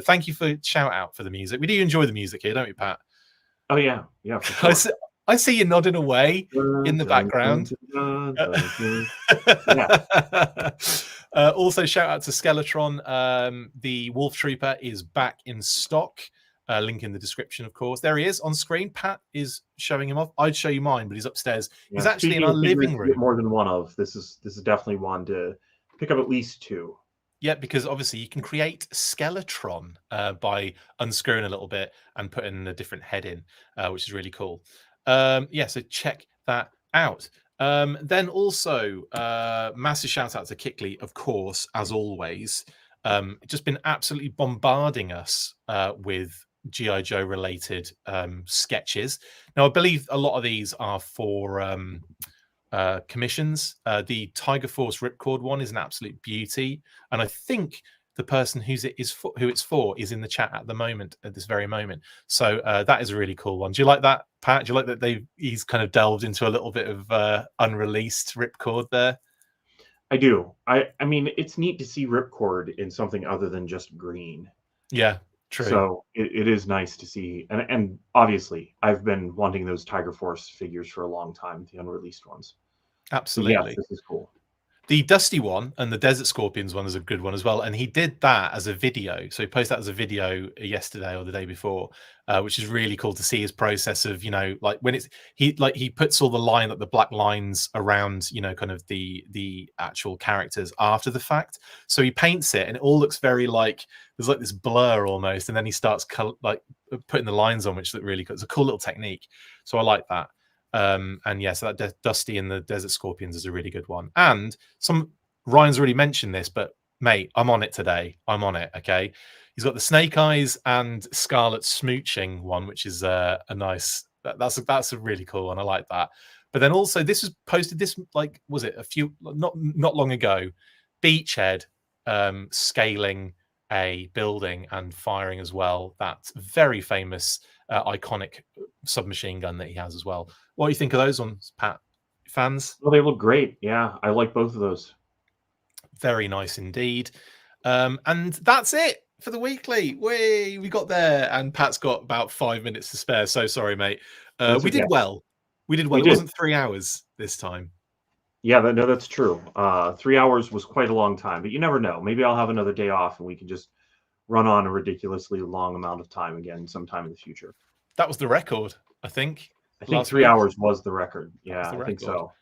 thank you for shout out for the music. We do enjoy the music here, don't we, Pat? Oh yeah, for sure. I see you nodding away in the background. Also, shout out to Skeletron. The Wolf Trooper is back in stock. Link in the description, of course. There he is on screen. Pat is showing him off. I'd show you mine, but he's upstairs. Yeah, he's actually in our living room. More than one of this is definitely one to pick up at least two. Yeah, because obviously you can create Skeletron by unscrewing a little bit and putting a different head in, which is really cool. Yeah, so check that out. Then also, massive shout out to Kickley, of course, as always. Just been absolutely bombarding us with G.I. Joe related sketches. Now, I believe a lot of these are for commissions. The Tiger Force Ripcord one is an absolute beauty, and I think the person who it's for is in the chat at the moment, at this very moment. So that is a really cool one. Do you like that, Pat? Do you like that he's kind of delved into a little bit of unreleased Ripcord there? I do. I mean, it's neat to see Ripcord in something other than just green. Yeah, true. So it is nice to see, and obviously I've been wanting those Tiger Force figures for a long time, the unreleased ones. Absolutely. So yes, this is cool. The Dusty one and the Desert Scorpions one is a good one as well, and he did that as a video. So he posted that as a video yesterday or the day before, which is really cool to see his process of, like when he puts all the black lines around, kind of the actual characters after the fact. So he paints it, and it all looks very like there's like this blur almost, and then he starts putting the lines on, which look really cool. It's a cool little technique. So I like that. And yeah, so that Dusty and the Desert Scorpions is a really good one. And Ryan's already mentioned this, but mate, I'm on it today. I'm on it. Okay, he's got the Snake Eyes and Scarlet smooching one, which is a nice. That's a really cool one. I like that. But then also this was posted. This was it a few not long ago? Beachhead scaling a building and firing as well. That's very famous, iconic submachine gun that he has as well. What do you think of those ones, Pat? Fans? Well, they look great. Yeah, I like both of those. Very nice indeed. And that's it for the weekly. We got there, and Pat's got about 5 minutes to spare. So sorry, mate. We did well. It wasn't 3 hours this time. Yeah, no, that's true. 3 hours was quite a long time, but you never know. Maybe I'll have another day off and we can just run on a ridiculously long amount of time again sometime in the future. That was the record, I think. I think 3 hours was the record. Yeah, I think so.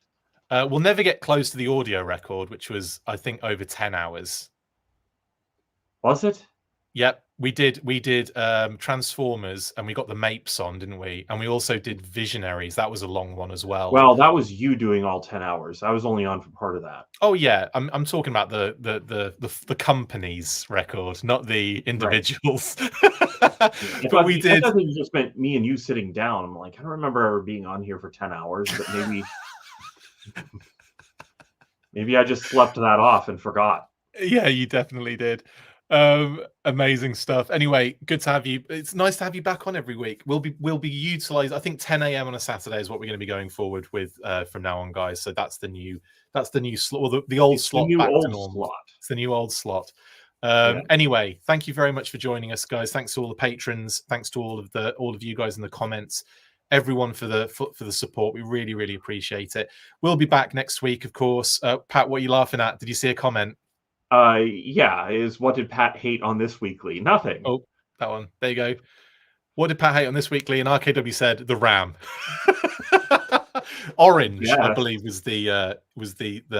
We'll never get close to the audio record, which was, I think, over 10 hours. Was it? Yep, we did Transformers, and we got the Mapes on, didn't we? And we also did Visionaries. That was a long one as well. Well, that was you doing all 10 hours. I was only on for part of that. Oh yeah, I'm talking about the company's record, not the individuals. Right. But we did. I thought you just meant me and you sitting down. I'm like, I don't remember ever being on here for 10 hours, but maybe I just slept that off and forgot. Yeah, you definitely did. Amazing stuff. Anyway, good to have you. It's nice to have you back on every week. We'll be utilized. I think 10 a.m. on a Saturday is what we're going to be going forward with from now on, guys. So that's the new slot, or the old slot back to normal. It's the new old slot. Anyway, thank you very much for joining us, guys. Thanks to all the patrons. Thanks to all of you guys in the comments. Everyone for the support. We really, really appreciate it. We'll be back next week, of course. Pat, what are you laughing at? Did you see a comment? Yeah, is what did Pat hate on this weekly? Nothing. Oh, that one. There you go. What did Pat hate on this weekly? And RKW said the RAM. Orange, Yes. I believe, was the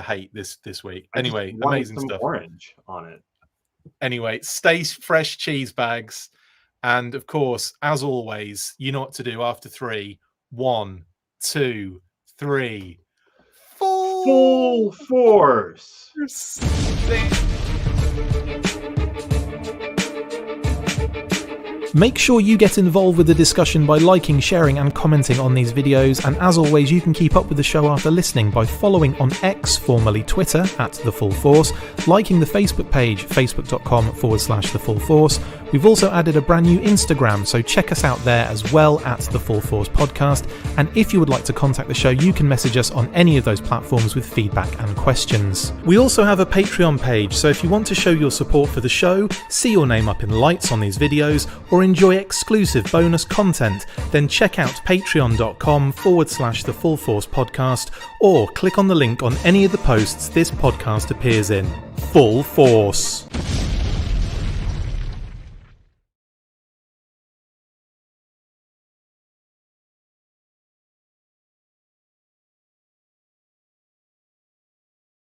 hate this week. Anyway, amazing some stuff. Orange on it. Anyway, stay fresh, cheese bags, and of course, as always, you know what to do after 3. 1, 2, 3. Full force. Make sure you get involved with the discussion by liking, sharing and commenting on these videos, and as always you can keep up with the show after listening by following on X, formerly Twitter, @TheFullForce, liking the Facebook page, facebook.com/TheFullForce. We've also added a brand new Instagram, so check us out there as well @TheFullForce Podcast, and if you would like to contact the show you can message us on any of those platforms with feedback and questions. We also have a Patreon page, so if you want to show your support for the show, see your name up in lights on these videos, or enjoy exclusive bonus content, then check out patreon.com/TheFullForce Podcast, or click on the link on any of the posts this podcast appears in. Full Force.